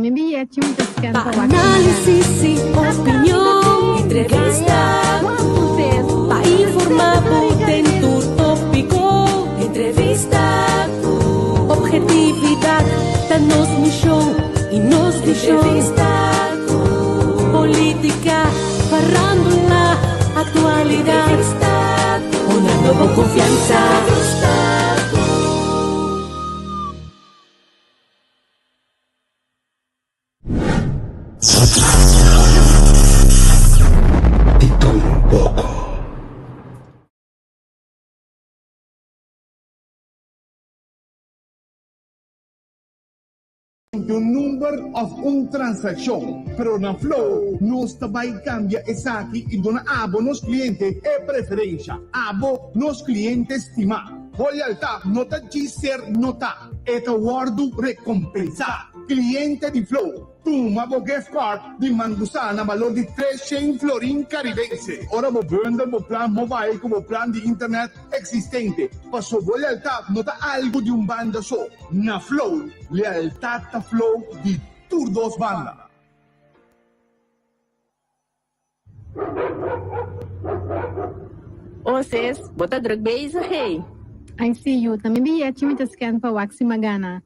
também bilhete muitas que Análise e opinião, entrevista, para informar por dentro tópico, entrevista, objetividade, da nos show e nos entrevista, política, farándula, atualidade, uma nova confiança. Un number of transaction, pero na Flow nos também cambia essa aqui e dona abo nos clientes é preferência, abo nos clientes estimar. Loyaltà nota de ser nota, eta guardo recompensar. Cliente di Flow, tu mabo gift card di Mangusa na valor de 300 florin caribense. Ora mo vende mo plan mobile como plan de internet existente. Passo loyaltà nota algo de banda só. Na Flow, lealtad ta Flow de tur dos banda. Vocês, bota drug base, hey. I see you, também bilhete muitas que para Waxi Magana.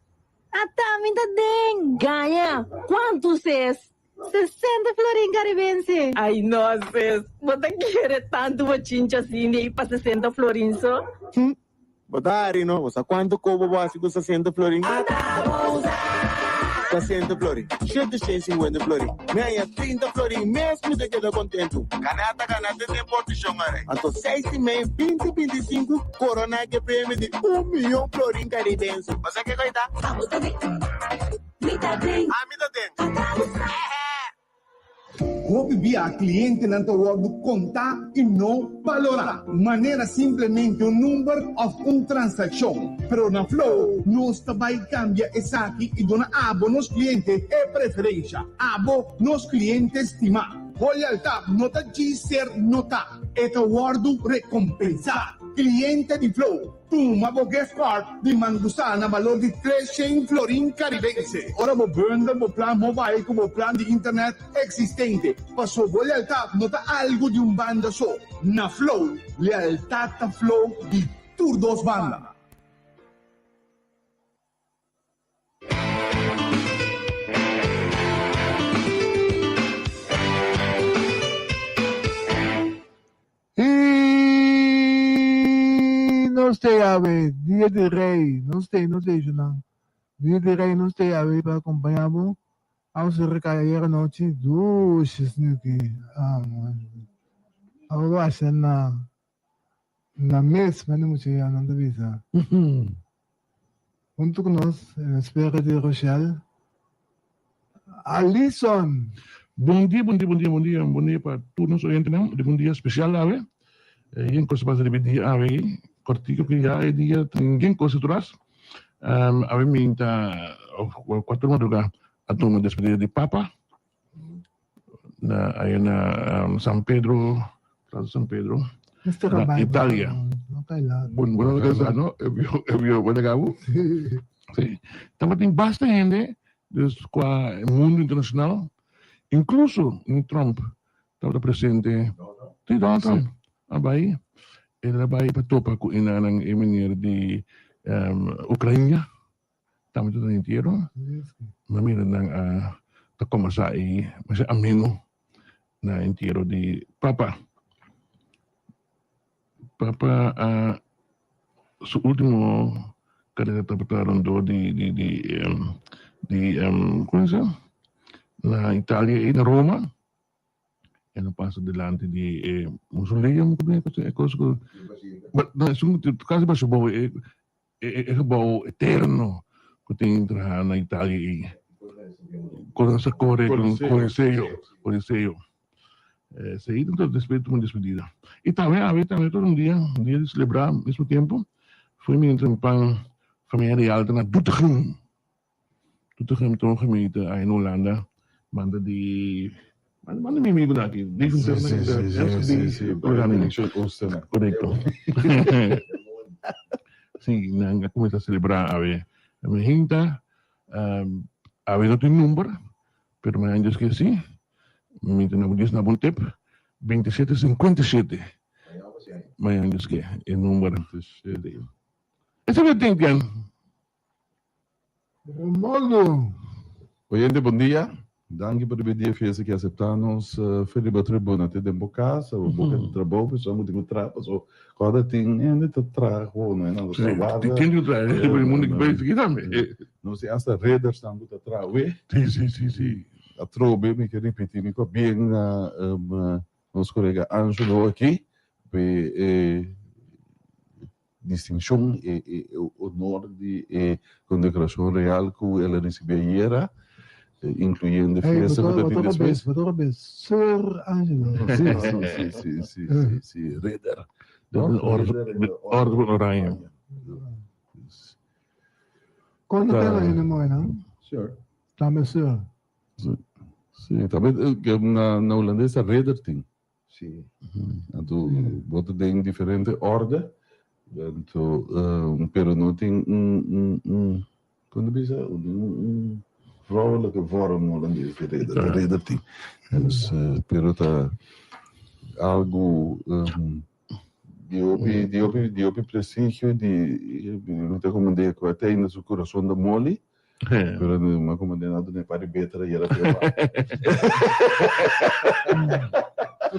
Ata, minta deng! Ganha, quantos vocês? 60 florin caribense. Ai, nossa, bota querer tanto uma chincha assim, e para 60 florins só? Botari, não? Você quanto cobo básico 60 florin? 60 florin. 150 florin. Meia 30 florin, mesmo de queda contento. Canata tem portichão, mare. Então 6,5, 20, 25, corona que prêmio de 1 milhão florin caribense. Você quer coitar? Mita tem. Como via cliente não te contar e não valorar. Maneira simplesmente number of transaction. Pero na Flow, nós também cambia essa aqui e dona abo nos clientes é preferência. Abo nos clientes estimar. Loyaltà nota de ser nota, eta guardo recompensar. Cliente di Flow, tu mabo gift card di Mangusa na valor de 300 florin caribense. Ora mo vende mo plan mobile como plan de internet existente. Passo loyaltà nota algo de banda só. Na Flow, lealtad ta Flow de tur dos banda. Não sei a ver, dia de rei, não sei, Junão. Dia de rei, não sei a ver para acompanhar, bom. Ao se recair a noite, duas, aqui. Agora acho na mesma, não sei, não deve ser. Junto com nós, na espera de Rochelle. Alisson. Bom dia para todos os ouvintes, bom dia especial, ave. Yang coisa para de dia, ave. Cortico que já é dia, ninguém coisa atrás. Ave minta 4 madrugada a turma despedida de Papa. Aí na São Pedro, na Itália. Bueno, não? Eu vi o legal. Sim. Então tem bastante gente com o mundo internacional, incluso em Trump, estava presente. Tem Donald Trump, a Bahia. Ele vai para topa com ina ng eminir de Ucrânia, estamos tudo inteiro. Mamira ng takomasai, mas amino na inteiro de Papa. Papa, su último candidato para rondo de como se na Itália e na Roma. E non passo delante di Mussolini, come è cosa ma sono quasi basso boh è boh eterno che entra na Itália e con sa corre con il sello sei tutto despedida e também todo um dia de celebrar ao mesmo tempo foi me entrar em família real na Doetinchem então gemeente in Holanda manda de manda mi amigo daqui. Correcto. Sim, começa a celebrar a ver. A gente, a ver, não tem número. pero may andios que sí, may tinabudis na bong tip, 2757. May andios que, yung numero. Esse é o tempo, yan. Romualdo. Oyente, bom dia. Danke por pedir fez que aceptamos Felipe Tribuna te demo casa, o boca de trabalho, pessoal muito encontrar, so cada tem ainda te trago, né? Não sei lá. Tem que entrar, é o mundo que vai aqui também. Não sei essa rede está muito atrás, Sim. a trobe me quer repetir me bem nosso colega Ângelo aqui, distinção e honor de condecoração real que ela recebeu era incluyendo Hey, fiesta betul habis. Sir Angelo. Sí, Raider. Orde oranje. Quando pela yun mo, não? Sure. Tama, sir. Sim, também que na holandesa Raider tem. Sim. Então, bota tem diferente ordem. Então, pero não tem quando bisa vrouwelijke vorm holandês de Raider tem. Dus, pero tá algo de opi prestígio de não te comandei que até ainda o coração da mole. Pero não comandei nada nem para betra e era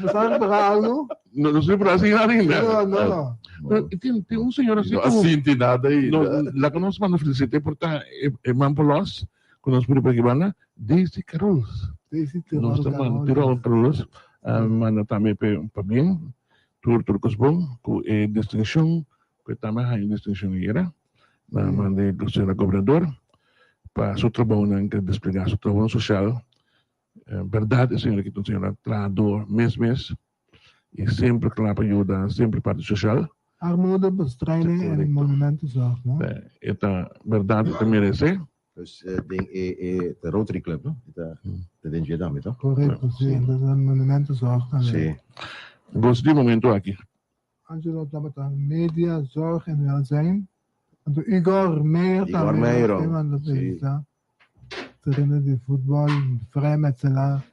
Sabe para algo? Não sei para assim nada ainda. Não. Tem um senhor assim como... Assim tem nada aí. La conozco cuando felicité por estar en Mampolos, conozco por Pagibana, desde Carlos. Nós estamos tirando Carlos, mas também para mim, turcos bom, com distinção, que também há distinção era, mas de ser cobrador, para seu trabalho, que desplegar seu trabalho social. Verdade, senhora, que o senhor trador mês, e sempre claro ajuda, sempre parte social. Armoede bestrijden en monumentenzorg, no? Esta verdade te merece. Dus de Rotary Club, no? Dat denk je daarmee, toch? Correcto, sim. Dat is een monumentenzorg. Sim. Gostei do momento aqui. Angelo, dat betreft media, zorg en welzijn. En Igor Meijer. Igor Meijer, iemand dat sim. is daar. Trainer de voetbal, vrijmetselaar.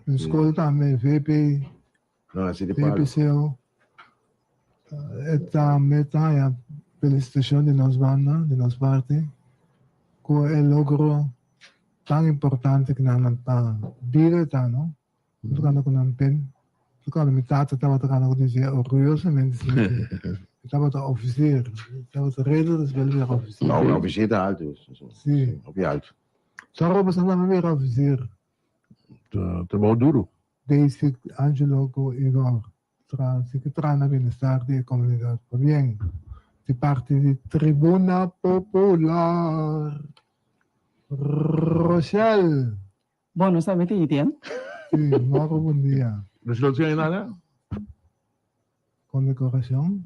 In school também, VP, Não, assim de pago. VPCO. Esta meta é a felicitação de nós banda, de nós parte, com o logro tão importante que nós está vida, tá, não? Tudo quando eu não pen, tudo quando me tata estava tocando dizer orgulhosamente, estava a oficier, estava a rede das velhas oficier. Nou, nou, we zitten uit dus. Sim. Op je uit. Só roupa só não ver oficier. Trabalho duro. Desde Angelo com Igor. Se que traz na bem-estar da comunidade. Bem, de parte de Tribuna Popular. Rochelle. Bom, não sabe que tem? Sim, bom dia. Não se não nada? Condecoração?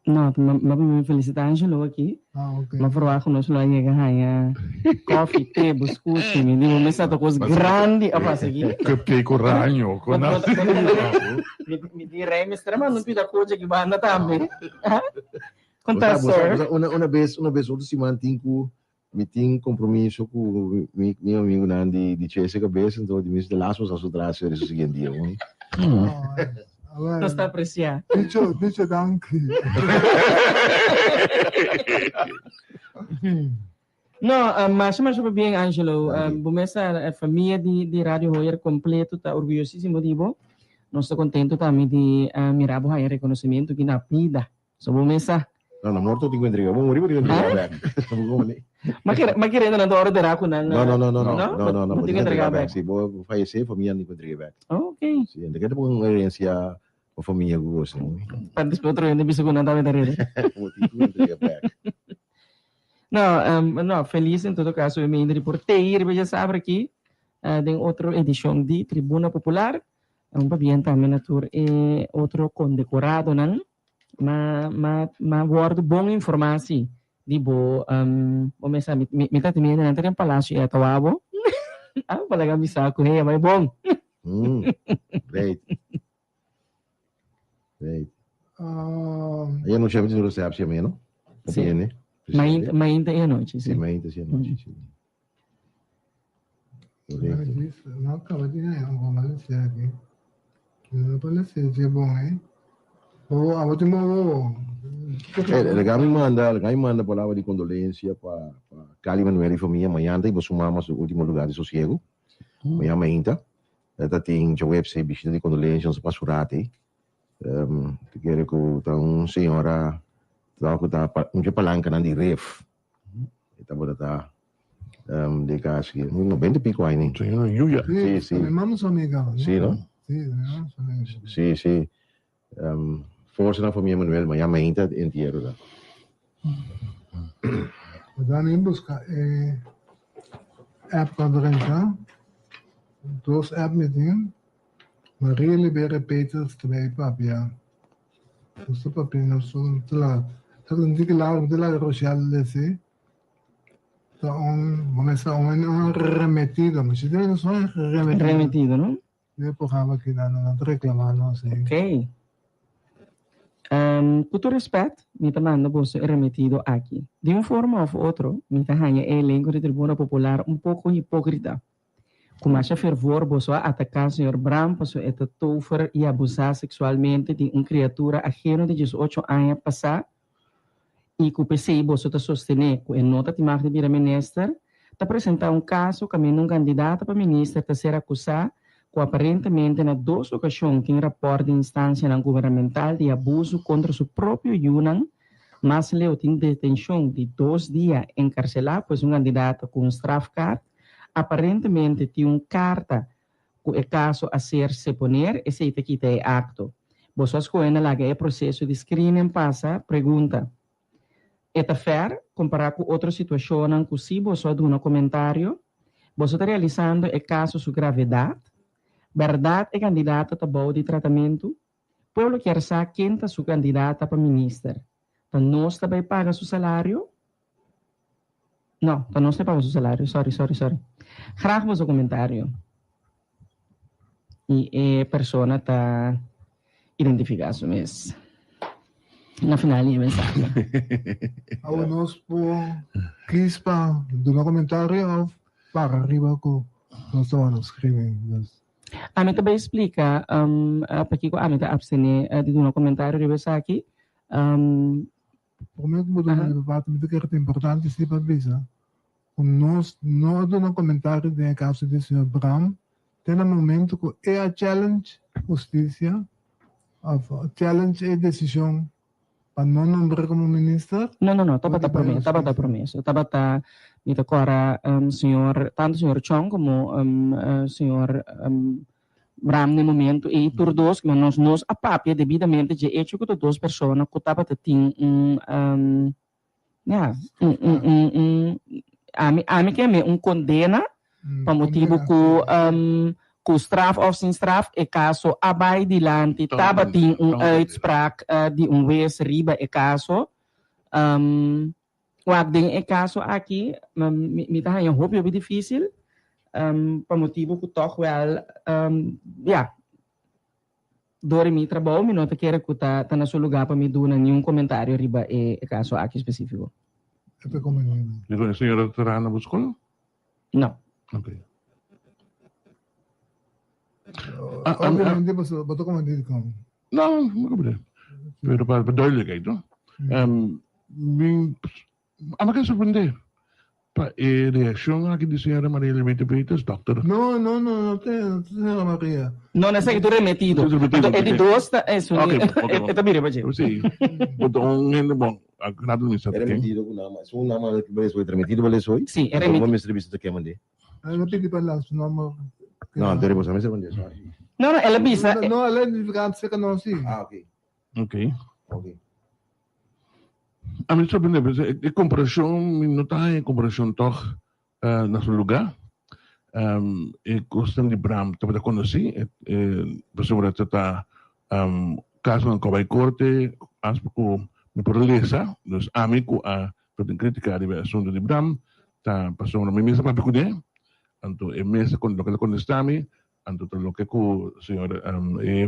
Não, mas me felicitar Angelo aqui. Ok. Mas verwacht nós lá ganhar coffee, tee, biscoito, me digo, me sabe coisa grande a fazer aqui. Cupcake com ranho, com nada. Me direi, me estará mandando pida coisa que banda também. Conta, sir. Uma vez outro se mantém com meeting compromisso com meu amigo Nandi de Chelsea cabeça, então de mim de laços a sua trazer esse seguinte dia. Não está a apreciar. Deixa danke. Não, mas bem, Angelo, começa a família de Rádio Royer completo, está orgulhosíssimo de você. Nós estamos contentos também de mirar o reconhecimento que na vida. So, começa. Não, não, morto tem que entregar. Vamos morrer, entregar. Mas querendo não ordenar com não. Não tem que entregar back. Se vou falecer, a família não tem que entregar back. Ok. Sim, ainda quero uma herência a família que gosta. Para depois outro ano, bisa ko na tayo dali. Vou ter que entregar back. Não, feliz em todo caso, eu me reportei, já sabe aqui, tem outra edição de Tribuna Popular, bem também na tour, outro condecorado, não? Mas guardo boa informação, de boa, vamos ver, me tá também na terem palácio e atawabo, palaga mi saco, hey, mas bom. Great. Aí não chama de recepção mesmo, não? Sim. Mainta e a noite, sim. Mainta e a noite, sim. Correto. Não acaba de ganhar, vamos falar aqui. Não pode ser bom, hein? Ou a última. Kami manda palavra de condolência para Cali Manuel e família. Amanhã tem que sumar mas o último lugar de sossego. Amanhã ainda. Ela tem a website visita de condolências para Surate. Quero que então senhora que palanca na de ref. Ita bola ta de casque. Não bem de pico aí, né? Senhora Yuya. Sim, sim. Vamos amiga. Sim, não? Sim, vamos amiga. Sim, sim. Força na família Manuel, amanhã ainda inteiro lá. Dan in busca app conferenza, dos app meeting, Maria Libera Peters twee papia. Dus papia no sun tla. Tak nanti kelar tla Rochelle lesi. Ta on começa on remetido, mas se não só remetido. Remetido, não? Eu porrava que não reclamando assim. Ok. Com todo respeito, me manda você remetido aqui. De uma forma ou outra, me arranha elenco de Tribuna Popular um pouco hipócrita. Como acha fervor, você atacar o Sr. Bram, você é tofer e abusar sexualmente de uma criatura ajena de 18 anos passar, e que o PCI você está sostener, que nota de marca de minister, está apresentar um caso que um candidato para ministro está ser acusado que aparentemente na duas ocasiões tem rapport de instância governamental de abuso contra seu próprio Yunan, mas leu tem detenção de 2 dias encarcelado, pois candidato com strafcard, aparentemente tem carta que é caso a ser se poner, e se aqui tem acto. Você escolhe lá que é processo de screening passa, pergunta, é fair comparar com outra situação que se você dá um comentário, você está realizando o caso sua gravidade, verdade é candidata a bom de tratamento, pueblo quer saber quem está sua candidata para ministro. Então, nós também paga seu salário? Não, então nós paga seu salário, sorry. Graag o seu comentário. E a pessoa está identificada mesmo. Na final, a mensagem. Ao nós por crispa do meu comentário para arriba que nós estamos escrevendo. A mim também explica, porque a mim está abstene de um comentário de você aqui. Por mim, como do departamento que é importante, se para avisar. Nós não damos um comentário de caso do Sr. Bram, tem um momento que é a challenge justiça, a challenge é decisão para não nombrar como ministro. Não, estava a promessa. Estava a me agora, tanto o senhor Chong como o senhor Bram no momento, e por dois, mas nós a papia devidamente de hecho que duas pessoas que estava a ter a mim que é condena, para motivo que straf of sin straf é caso abai dilante, estava tem uitspraak de vez riba é caso, Wagding é caso aqui, me tá em roupa é difícil, para motivo que toch wel, dore mi trabalho, me nota que era que tá na seu lugar para me dar nenhum comentário riba é caso aqui específico. É como Digo, a senhora estará na escola? Não. Ok. Obviamente, botou como dizer como. Não problema. Pero para duidelijkheid, no? Ama ka surpreender. Pa reação aqui de senhora Maria Elemente Peters, doctor. Não tem, senhora Maria. Não, nessa que tu remetido. É de duas, é isso. É também rebaixei. Sim. Então, ainda bom. Agrado nisso Era aqui. remetido com nama. Se um nama que vai remetido vale só. Sim, é remetido. Vamos entrevista que mandei. Ela pedi para lá o nome. Não, teremos a mesa mandei. Não, ela bisa. Não, ela é identificada, fica não sim. Ah, ok. Ok. Ok. A mim surpreende, a comparação, não está em comparação toch na seu lugar. E questão de Bram, estava a conhecer, pessoa que está caso na Cobai Corte, acho que me paralisa, dos amigos a poder criticar o assunto de Bram, tá passou na mesa para picude, então é mesa quando lo que conhecemos, então lo que o senhor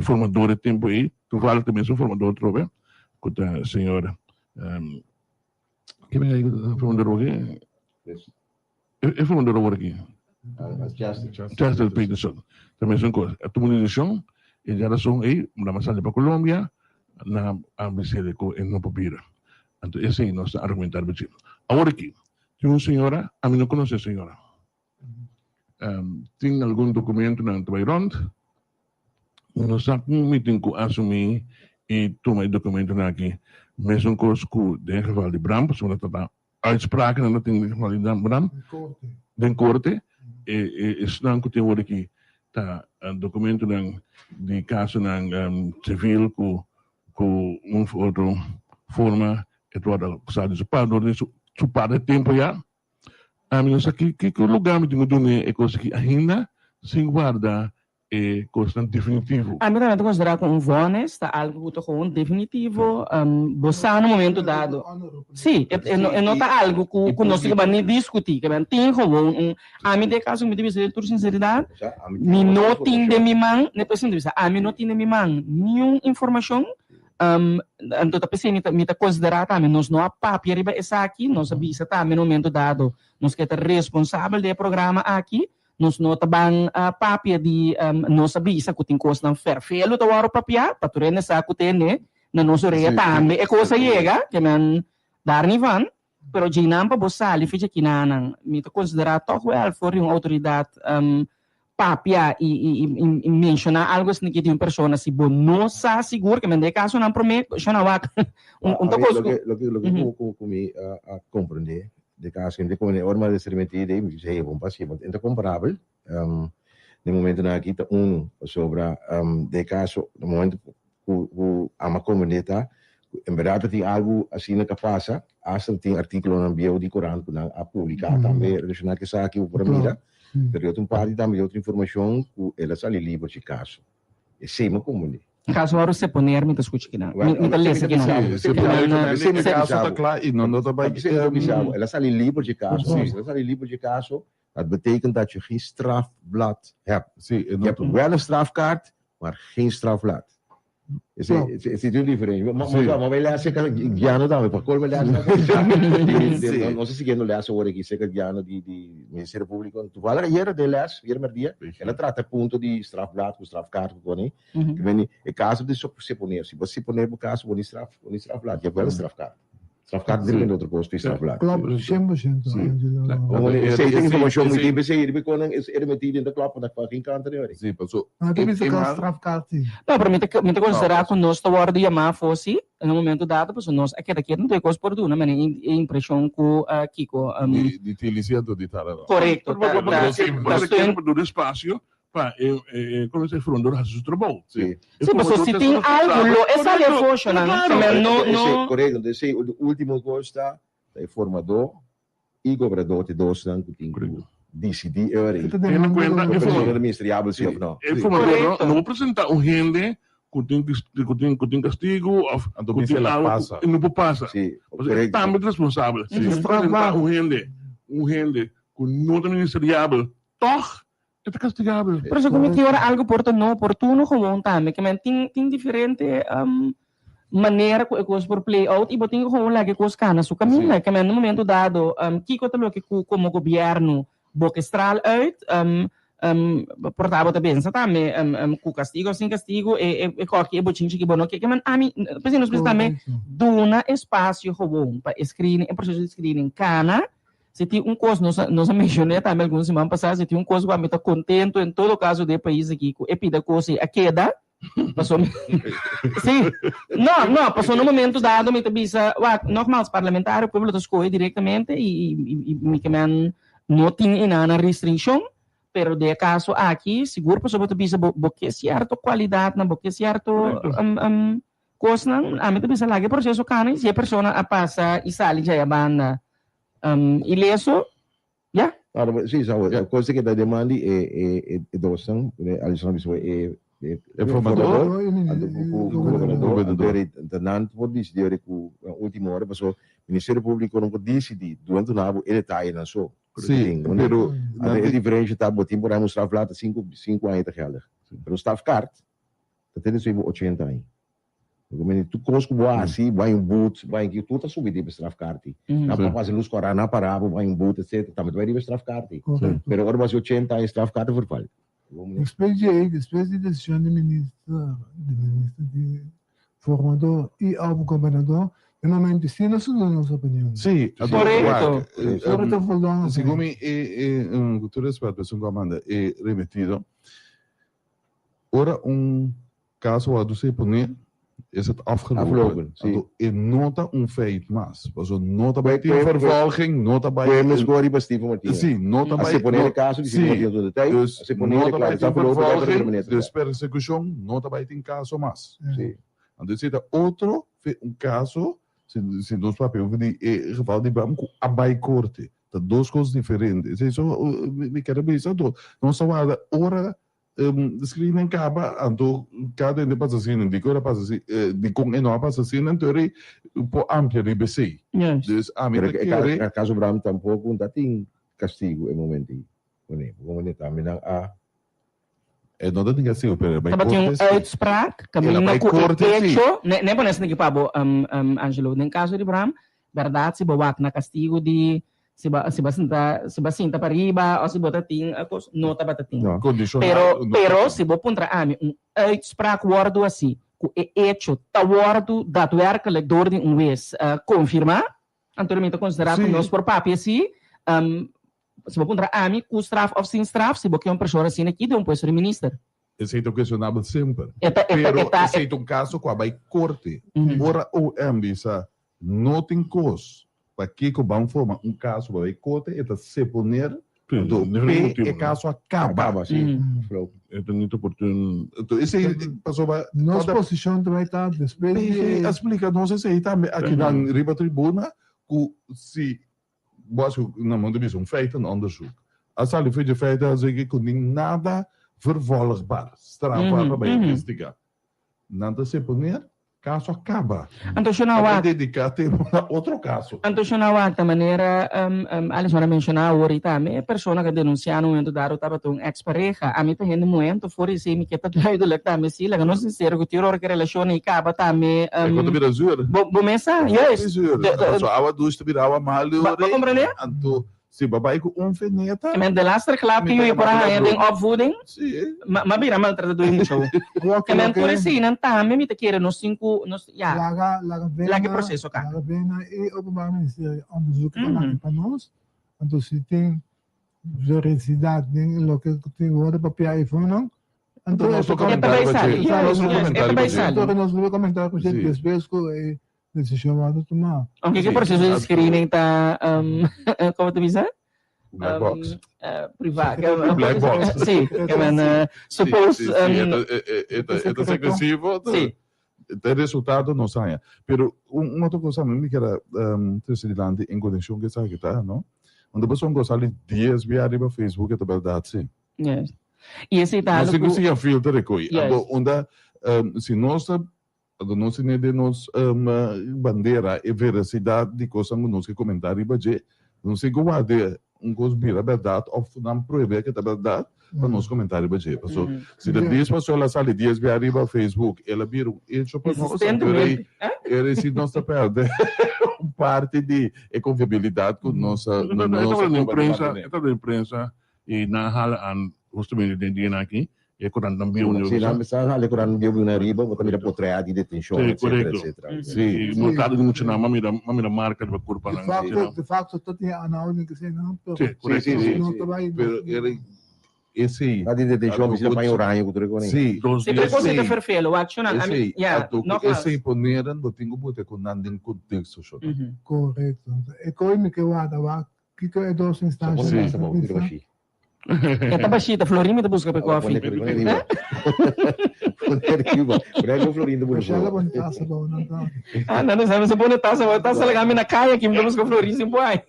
formador de tempo aí, tu fala também sou formador trove, com a senhora que me aí formador aqui, é formador aqui. Chester Peterson. Também são coisas. A comunicação, e já são aí, na massagem para Colômbia, na ABC ko em no papira. Então, esse é o nosso argumentário. Agora aqui, tem uma senhora, a mim não conhece a senhora. Tem algum documento na Bayron, não sabe como tem que assumir e tomar o documento aqui. Mas um curso de geval de Bram, porque não está uitspraak en dat in geval de Bram, den corte, estão que tem aqui tá documento de caso civil com outra forma e toda coisa de para do su para tempo já a mim não que lugar me tenho done é coisa que ainda sem guarda é coisa definitivo. A mim também considerar como vones, tá algo que com definitivo, bossa no momento dado. Sim, não tá algo que nós que nem discutir, que bem tem como a mim de caso me dizer por sinceridade, me não tem de mim man, ne precisa dizer, a mim não tem de mim man nenhuma informação. Então tá pensando me tá considerar também nós não há papel riba essa aqui, nós avisa também no momento dado, nós que é responsável do programa aqui. Nós não tabang papia de nós avisa que tem coisa não ferfelo to waro papia paturene sa ku tene na nós oreia tambe e coisa chega que man dar ni van pero ginam pa bosali ficha kinanang me to considerar to well for uma autoridade papia e mencionar algo assim que de uma pessoa se bom não sa seguro que man de caso não promete chama wak to coisa lo que me a compreender de caso que como norma de ser metido e já é bom passivo então comparável no momento na aqui tá sobre de caso no momento o ama comunidade em verdade tem algo assim na que passa hasta tem artigo no bio de Corão que a publicar também relacionado que está aqui o primeira pero outro parte também outra informação que ela sai livre de caso é sempre comunidade. Caso agora você poner me escute aqui não me lesa aqui não Se poner caso tá claro e não tá bem ela sai livre de caso ela sai livre de caso dat betekent dat je geen strafblad hebt je hebt wel een strafkaart maar geen strafblad is een diferença maar wij lezen que Giano também para qual lezen não sei se Giano lese hoor ik zeker Giano die Ministério Público tu fala hier de les hier maar dia ela trata ponto de strafblad com strafkaart com né que vem e caso de se poner se você poner o caso com strafblad je hebt wel een strafkaart strafkaart depende outra coisa de strafblad Klopt, 100%. tem informação muito bem ele koning is metido in de klap dat van geen kant er Sim, passou. Tem esse strafkaart. não para me considerar que nós está de chamar fosse no momento dado para nós aqui daqui não tem coisa por tudo mas a impressão que Kiko De tiliciado de tal. correto do espaço para como se frondor a seu trabalho. Sim, mas se tem algo essa é funciona não correto esse o último coisa está é formador e cobrador de docente que tem decidir Ele cuenta informação ministerial se ou não formador não apresentar gente que tem castigo ou não passa. Também responsável. Apresentar gente com nota ministerial, toch é castigável. Por isso como que ora algo oportuno como também que tem diferente maneira que coisa por play out e botinho como lá que coisa cana su caminho que no momento dado Kiko também que como governo boquestral out portava também também com castigo sem castigo e qualquer botinho que bono que man a mim pensei nós também dona espaço bom para screening é processo de screening cana se tem coisa nós mencionei também algumas semanas passadas se tem coisa que a mim tá contento em todo caso de país aqui com epida coisa a queda passou sim não passou no momento dado me tabisa normal parlamentar o povo escolhe diretamente e me que man não tem nada restrição pero de caso aqui seguro passou tabisa porque certo qualidade na porque certo coisa não a mim tabisa lá que processo cana se a pessoa a passa e sai já a banda ileso já sim a coisa que da demanda é docente Alexandre É formador? Tenante pode decidir que a última hora passou o Ministério Público não pode decidir durante o nabo ele está aí na sua Sim, pero é diferente está botando por aí um staff lá 5 anos de geldig pero staff card dat is even 80 anos Como tu cosco boa assim, vai boot, vai que tu tá subindo para strafkarti. Na para fazer luz corana para vai boot etc. Também vai ir strafkarti. Correto. Pero agora vai 80 em strafkarti por falha. Depois de decisão do ministro de formador e ao governador, eu não me ensino a nossa opinião. Sì, Corretto. siccome con tutto il rispetto, sono comanda è rimettito. Ora caso wat você poner is het afgelopen. sim. E nota feit mas. Was nota bij die Foi- vervolging, nota bij Podemos agora ir para Steve Martins. Sim, nota A se poner caso de Steve Martins do detalhe, Dus a se poner nota claro, bij está die falando para vervolging, dus persecução, nota bij die caso mas. Sim. Dus zit er outro caso, se nós papel de geval de bam com abai corte. Dat duas coisas diferentes. Isso me quero ver isso todo. Não só a hora screening acaba, então cada um passa assim, de cor passa assim, de com não passa assim, então é por amplia de BC. Yes. Dus a mim Pero que que caso Bram tampouco não tem castigo em momento. Como ele também a é não tem assim, pero by Dapat yung uitspraak, kami Ela na by korte, hecho, ne po nasa nagipabo, Angelo, ng kaso di Bram, verdade, si bawak na castigo di, si basinta pariba, o si botating, ako, nota batating. No. Pero si bo puntra ami, uitspraak worden assim, ku hecho, tawardo, daadwerkelijk door die wees, confirma, anteriormente considerado Sim. nós por papi assim, se bo puntra ami, ku straf of sin straf, si bo que pessoa assim aqui, de puesto de minister. Esse é o questionável sempre. Eta, Pero esse é um caso com a by corte. Ora o ambisa não tem cos. Para que o banco forma caso para by corte, é se poner do P caso acaba. assim. É muito oportuno. Então esse passou para Nossa posição vai estar depois de explica, não sei se aí também aqui na riba tribuna, que se was na mão de feito een onderzoek. Als al die feiten zeggen que niet nada vervolgbaar, strafbaar bij investigar. Nada se poner, caso acaba. Anto siya dedicar tempo a outro caso. Anto siya nawag ta maneira, alis mo na mencionar ahorita, may persona que denunciaram momento dado tava tong ex-pareja. Ami pa hindi momento for isi mi kita tayo do lagta me sila, ganon sincero que tiro que relasyon ay kaba tami. Quando vira zuur. Bumesa, yes. Zuur. So awa dus te virawa malo. Ba comprende? Anto si babae ko onveneta. Men de laatste klap die je para having opvoeding, Sim. mabira maltratado yung show. Men por isi nang tami mi te kere nos 5 nos ya. Lagi processo ka. Laga bena e Openbaar Ministerie onderzoek para nós. Então se tem veracidade em lo que tem agora para piar iPhone não. Então Nós é comentário então nós vamos comentar com gente depois que decisão vai tomar. Okay, que processo de screening ta como tu bisa? Black box. Privado. Black box. Sim, suppose é agressivo. Sim. O resultado não sai. Pero uma outra coisa mesmo que era interessante em conexão que sabe que tá, não? Quando você gosta de 10 via arriba Facebook é verdade sim. Yes. E esse tal. Não se consegue filtrar coi. Yes. Onda se nós não se de nós bandeira e veracidade de coisa que nós que comentar arriba de não se guarda coisa vira verdade ou não proíbe que é verdade para nós comentar arriba de. So, se de 10 pessoas sale 10 via arriba Facebook, ela vira isso para nós. Era se nós perde parte de confiabilidade com nossa Ito da imprensa e nahalaan justamente din aqui e quando também Se não me sabe, ali quando eu vi na riba, vou também potrear de detenção, etc, etc. Sim, no caso de muito na mamira marca de curva De facto, tot tinha análise que sei não. Sim. Não trabalha. Esse a de detenção precisa para oranho, que tu sim. Se preconceito é ferfelo, o action esse esse imponeran do tenho bote com nanding contexto só. Correto. E coi que guarda, que é duas instâncias. Esta baixita, Florinda da busca para coffee. Prego Florinda Mas ela vai taça bom, não tá. Ah, não sabe se põe taça legal na caia aqui, me busca Florinda sem pai.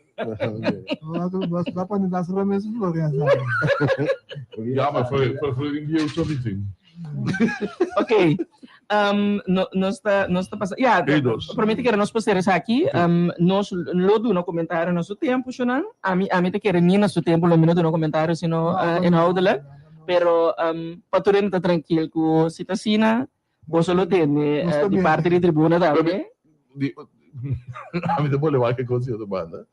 Mas dá para taça para mesmo Florinda. Ja, maar voor India is dat niet. Ok. Nós está passando. Promete que nós passamos aqui. Nós lodo no comentário nosso tempo, Shonan. A mim te quero nem nosso tempo, lo minuto no comentário, sino em audela. Pero paturin ta tranquilo com citacina. Solo tiene Gusto di bien. parte di tribuna também. A mim depois levar que aconteceu do banda.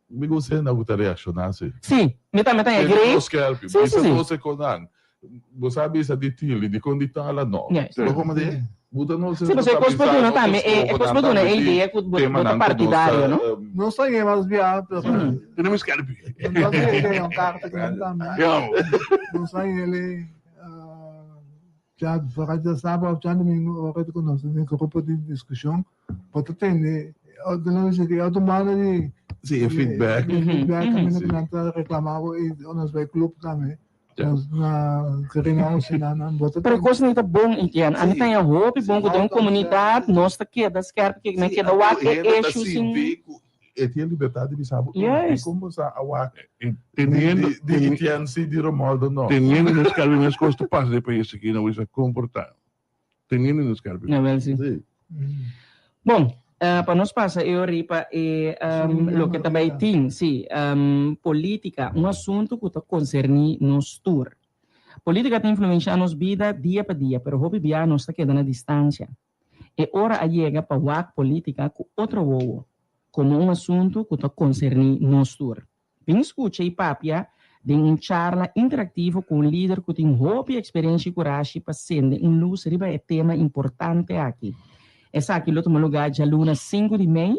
Me gostei na outra reacionar se. Sim, me também tem agree. Não scalp. Sim, Isso sim, sim. não se conan. Você sabe isso de tili, de conditar lá não. Yes. Pero como de Buta não se. Sim, mas é cosmoduna também. É cosmoduna, a ideia que bota partidário, não? Não sei, mas via, pero Tenemos scalp. não sei ele é um carta que não dá, né? Yo. Não sei ele já já sabe o já domingo o que conosco em grupo de discussão, pode ter não sei que automata de Sim, feedback. feedback Mhm. kami na pinanta reclamava e nós vai clube também. Nós na queremos ensinar na bota. Pero coisa não tá bom, entende? A gente tem a roupa, bom que tem uma comunidade, nós tá aqui, das caras que não quer dar o ar, é eixo, sim. E tinha liberdade de saber Yes. como sa awak Teniendo, de tinha se de modo não. teniendo un scalp en las costas pasa de país aquí, no voy a comportar. Teniendo un scalp. Não, well, sim. Sim. Bom, para nós passa, eu ripa e lo que também tem, sim, política, um assunto que está concerni nos tour. Política tem influenciado nos vida dia para dia, pero hobby bia nós está quedando na distância. E hora a chega para o política com outro ovo, como um assunto que está concerni nos tour. Bem escute e papia de um charla interativo com um líder que tem hobby, experiência e coragem para acender luz riba é tema importante aqui. Essa aqui lo toma lugar de aluna 5 de maio,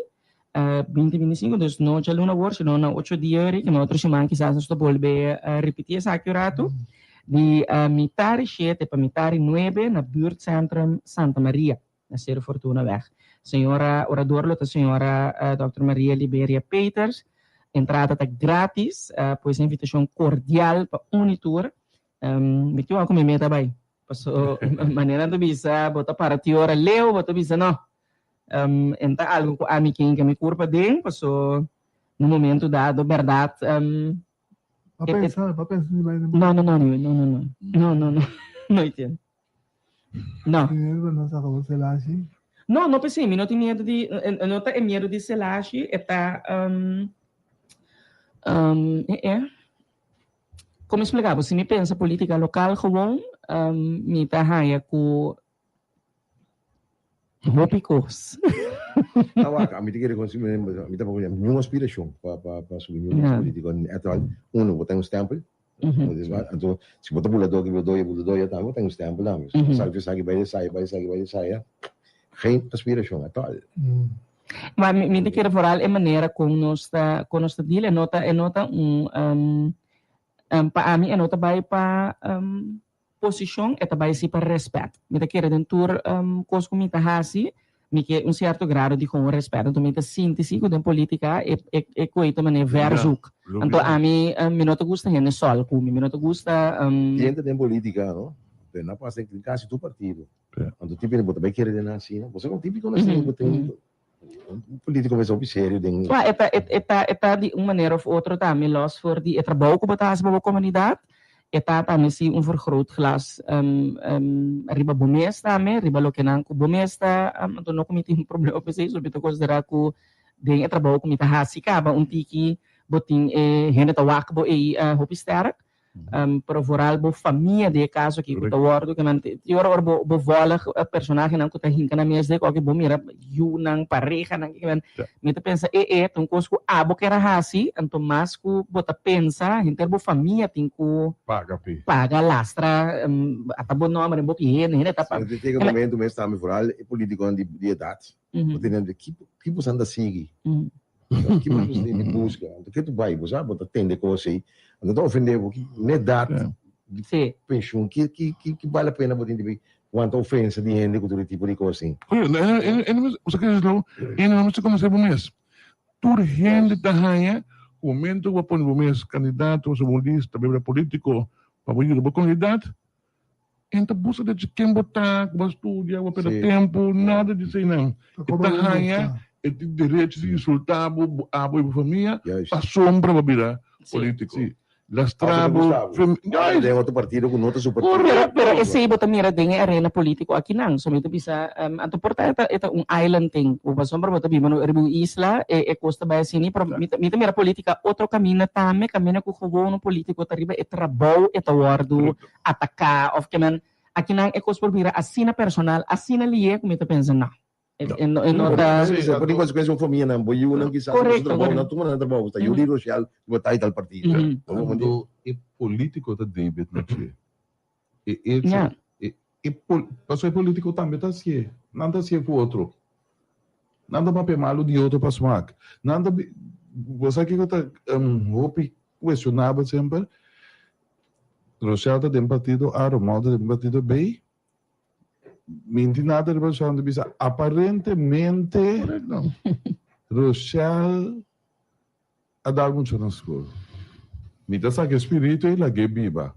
2025, dus no de aluna work, no na 8 de ore, que na outra semana quizás nós volver a repetir essa aqui rato, de mitari 7 para mitari 9 na buurtcentrum Santa Maria, na Ser Fortuna weg. Senhora orador, a senhora Dr. Maria Liberia Peters, entrada tá grátis, pois invitação cordial para Unitur, me que eu como meta vai. So, maneira do bisa, bota para ti ora leu, bota bisa no. Enta algo que a mim que me curva dentro, so no momento dado, verdade. Para pensar vai Não entendo. Não. não sabe você lá assim. Não pensei, não tenho medo de, não tenho medo de selashi, está como explicar, se me pensa política local gewoon, me tá raia com ropicos. Awak, kami tinggal konsumsi, kami tak boleh nenhuma aspiração para subir Não. político. Atual, botar stempel. Então, se botar pula dois, tá, botar stempel lá. Sabe vai sair. Geen aspiração atual. Mas me queira falar é maneira como nós está dile, nota para mim nota vai para posição é também se para respeito. Me queira dentro coisa como tá hasi, me que certo grado de com respeito, então me tá síntese com política é coisa maneira versuk. Então a mim me nota gusta né sol, como me nota gusta Gente tem política, não? Não passa em casi tu partido. Quando tipo ele bota bem querer de nascer, não? Você é um típico nascer, botem político vai ser sério, tem. Eta de uma maneira of outra também los voor die trabalho que botas para a comunidade. Eta também se vergrootglas riba bomes também, riba lo que não com bomes tá, então não cometi problema para isso, sobre considerar que den trabalho que me tá hasicaba tiki botin gente tá wakbo hopi sterk. Pero vooral bo família de caso aqui que tá wordo que man tior bo vola personagem não que tá hinca na mesa que bo mira you nang pareja nang que man me tá pensa tum cosco abo que era hasi então mas ku bota pensa inter bo família tem ku paga lastra ata bo nome bo piene né tá Tem que momento mesmo também vooral político de idade. Botem que você anda seguir. Que mais você me busca? Então que tu vai, você bota tende coisa aí. Então ofender porque não é data. Sim. Pensão que vale a pena botar de quanto ofensa de gente com todo tipo de coisa assim. Você quer dizer, não se conhece o mês. Toda gente da raia, o momento que põe o mês candidato, ou lista, político, para vir do candidato, então busca de quem botar, vai estudar, vai perder tempo, nada disso aí não. Da raia, é de direito de insultar a família, a sombra vai virar político. Lastrabo, tem outro partido com outro superpartido. Pero esse iba também era den arena político aqui não, so mito bisa ato porta eta island thing, o ba sombra bota bimano ribu isla costa ba sini pero mito mira política outro caminho também caminho com o governo político tariba trabalho eta wardo atacar of que man aqui não é coisa por vir assina personal, assina liye, como eu penso, não. Nota... Por consequência, uma família não, boy, não quizás, não toma nada trabalho, está eu digo social, botar tal partido. Quando é político da David, não é? Passou é político também, tá assim, nada assim para o outro. Nada para malo de outro para smack. Nada, você que está, questionava sempre, Rochelle tem partido A, Romualdo tem partido B, minti nada de pessoa de bisa. Aparentemente, Rochelle a dar muito na escola. Mita sa que espírito e la que biba.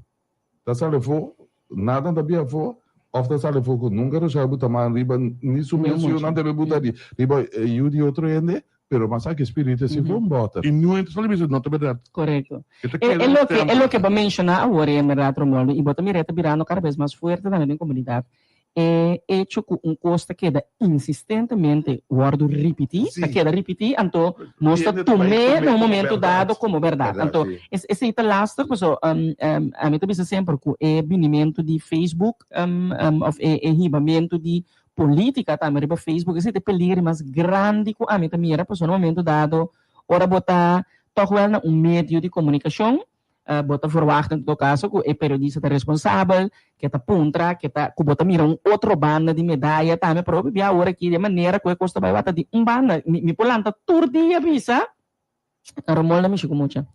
Tá sale fo, nada da bia fo, ofta sale fo que nunca Rochelle buta man riba ni sumensio não deve butar riba eu de outro ende, pero mas que espírito se for bota. E não é só isso, não é verdade. Correto. É lo que va mencionar agora em verdade, Romualdo, e bota mireta virando cada vez mais forte também na comunidade. É hecho que costa queda insistentemente guardo repetir, queda repetir, então mostra também no momento dado como verdade. Então, esse é lastro, pessoal, a mim também sempre que é vinimento de Facebook, é ribamento de política também, riba Facebook, esse é peligro mais grande que a mim também era, pessoal, no momento dado, ora botar, toch wel meio de comunicação, bota verwachten, em todo caso, que o periodista é responsável, que está puntra, que bota mira outro banda de medalha, também, para eu agora aqui, de maneira que eu custa vai bater de banda, me polanta todo dia, bisa, Romualdo me chegou muito.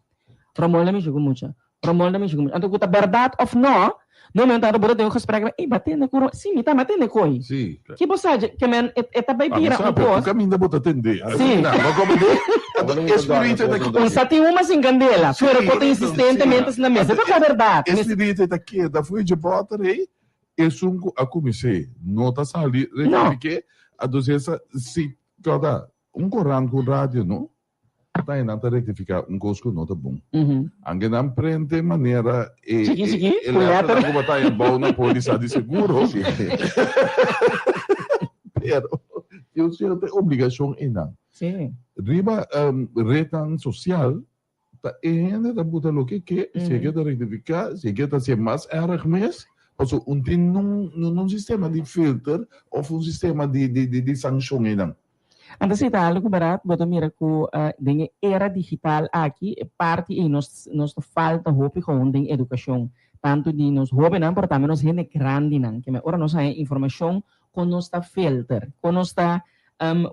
Então, que verdade ou não, no momento da bota de gesprek, bater na coro, sim, me tá batendo coi. Sim. Que você, que men, vai virar coisa. Caminho da bota atender. Sim. Sati uma sem candela, pero bota insistentemente na mesa, é a verdade. Espírito daqui, da fui de bota aí, a comecei, não tá sali, porque a docência se toda corrão com rádio, não? Tá aí, não tá rectificar coisa que não tá bom. Anche não aprende maneira ele vai botar em bom na polícia de seguro. Pero eu sei que obrigação é não. Sim. Riba retan social, tá ainda da botar o que se quer rectificar, se quer ser mais erg mesmo. Also, tem num sistema de filter ou sistema de sanção não. Anda se tá algo barato, boto mira que den era digital aqui parte e nos falta hope com den educação, tanto de nos jovens não, pero também nos gente grande não, que ora nós hay informação com nos filter, com nos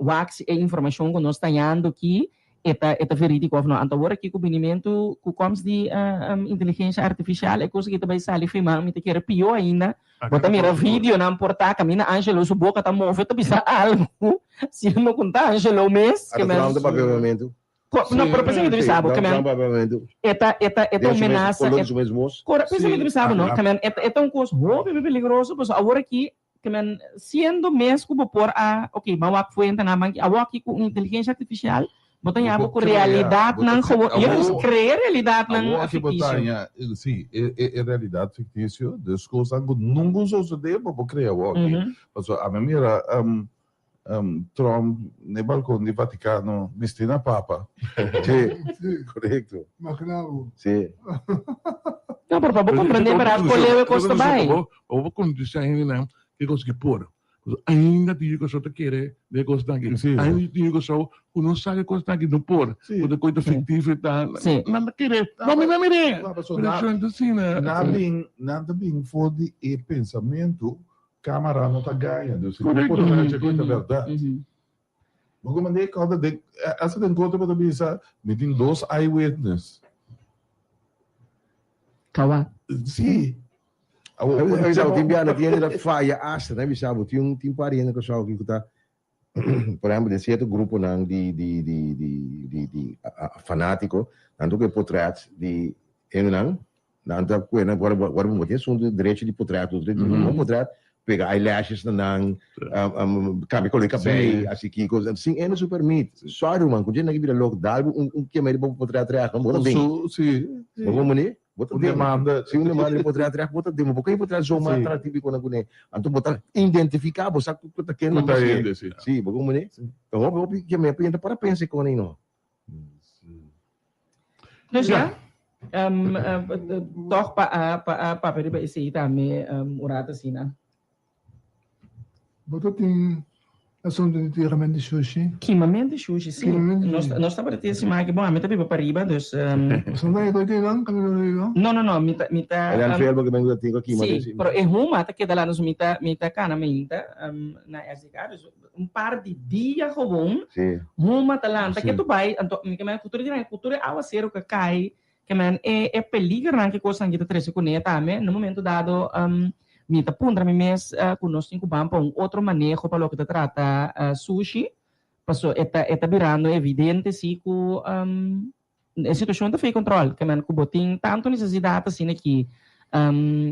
wax e informação com nos ando aqui eta verídico ou não. Então agora aqui com o benimento com comes de inteligência artificial é coisa que também sale filmar, me te quer pior ainda. Bota mira vídeo não portar, camina Angelo sua boca tá move, tá bisa algo. Se não contar Angelo mês, que mais não pagamento. Não, pero pensa que tu sabe, que men. Eta ameaça. Pensa que tu sabe, não? Que men eta coisa muito peligroso, pois agora aqui que men sendo mesmo por ok, mawak foi entrar na banca, aqui com inteligência artificial. Botanha abo com realidade não eu criar realidade não fictícia. Sim, é realidade fictícia. Das coisas que nunca sucedeu para criar aqui. Mas a minha Trump no balcão do Vaticano vestindo a Papa. Sim, correto. Macnavo. Sim. Não, por favor, compreender para colher o custo bem. Ou quando dizer ainda que coisa que pôr. Ainda digo que só te quer de coisa aqui. Ainda digo que só não sabe coisa aqui não pôr. O de coisa fictícia e tal. Nada querer. Não me mire. Nada bem fode e pensamento. Câmara não tá ganhando. Se não pode fazer coisa verdade. Vou mandar conta de essa tem conta para bisa, me tem dois eyewitness. Kawa. Sim. Eu já tinha visto que ele era falha asta, né? Bisabo tinha parente que só que tá, por exemplo, de certo grupo não de fanático, tanto que portrait de ele não que agora vamos ter de direito de portrait, não portrait pegar eyelashes não cabelo com cabelo assim que coisa assim é não se permite só irmão quando ele vira logo dá que mais bom portrait como bem sim vamos né bota demanda se uma demanda portrait atrás bota demo porque portrait só mais atrativo quando né então botar identificar você que tá querendo sim vamos né então eu que me apresenta para pensar com ele não já Toch pa pwede ba isita may urata sina? Bato ting assunto de tiramento de sushi. Kimamente sushi, sim. Kimamente Nós tá para ter esse máquina bom, a mim tá para riba, dus Assunto ito lang kami nariyo. no, mita Ayan, fair ba kami tingko aqui, sim, pero é uma tá que dá lá nos mita cana minta na SDK, dus par de dia gewoon, Sim. uma tá lá, tá que tu vai, anto mi que cultura awa zero que cai, que man é peligro que coisa que tá treze com neta, no momento dado mita pundra mi mes conosco em Cuba para outro manejo para o que te trata sushi, passou eta virando evidente se que a situação está feio controle, que man Cuba tem tanto necessidade assim aqui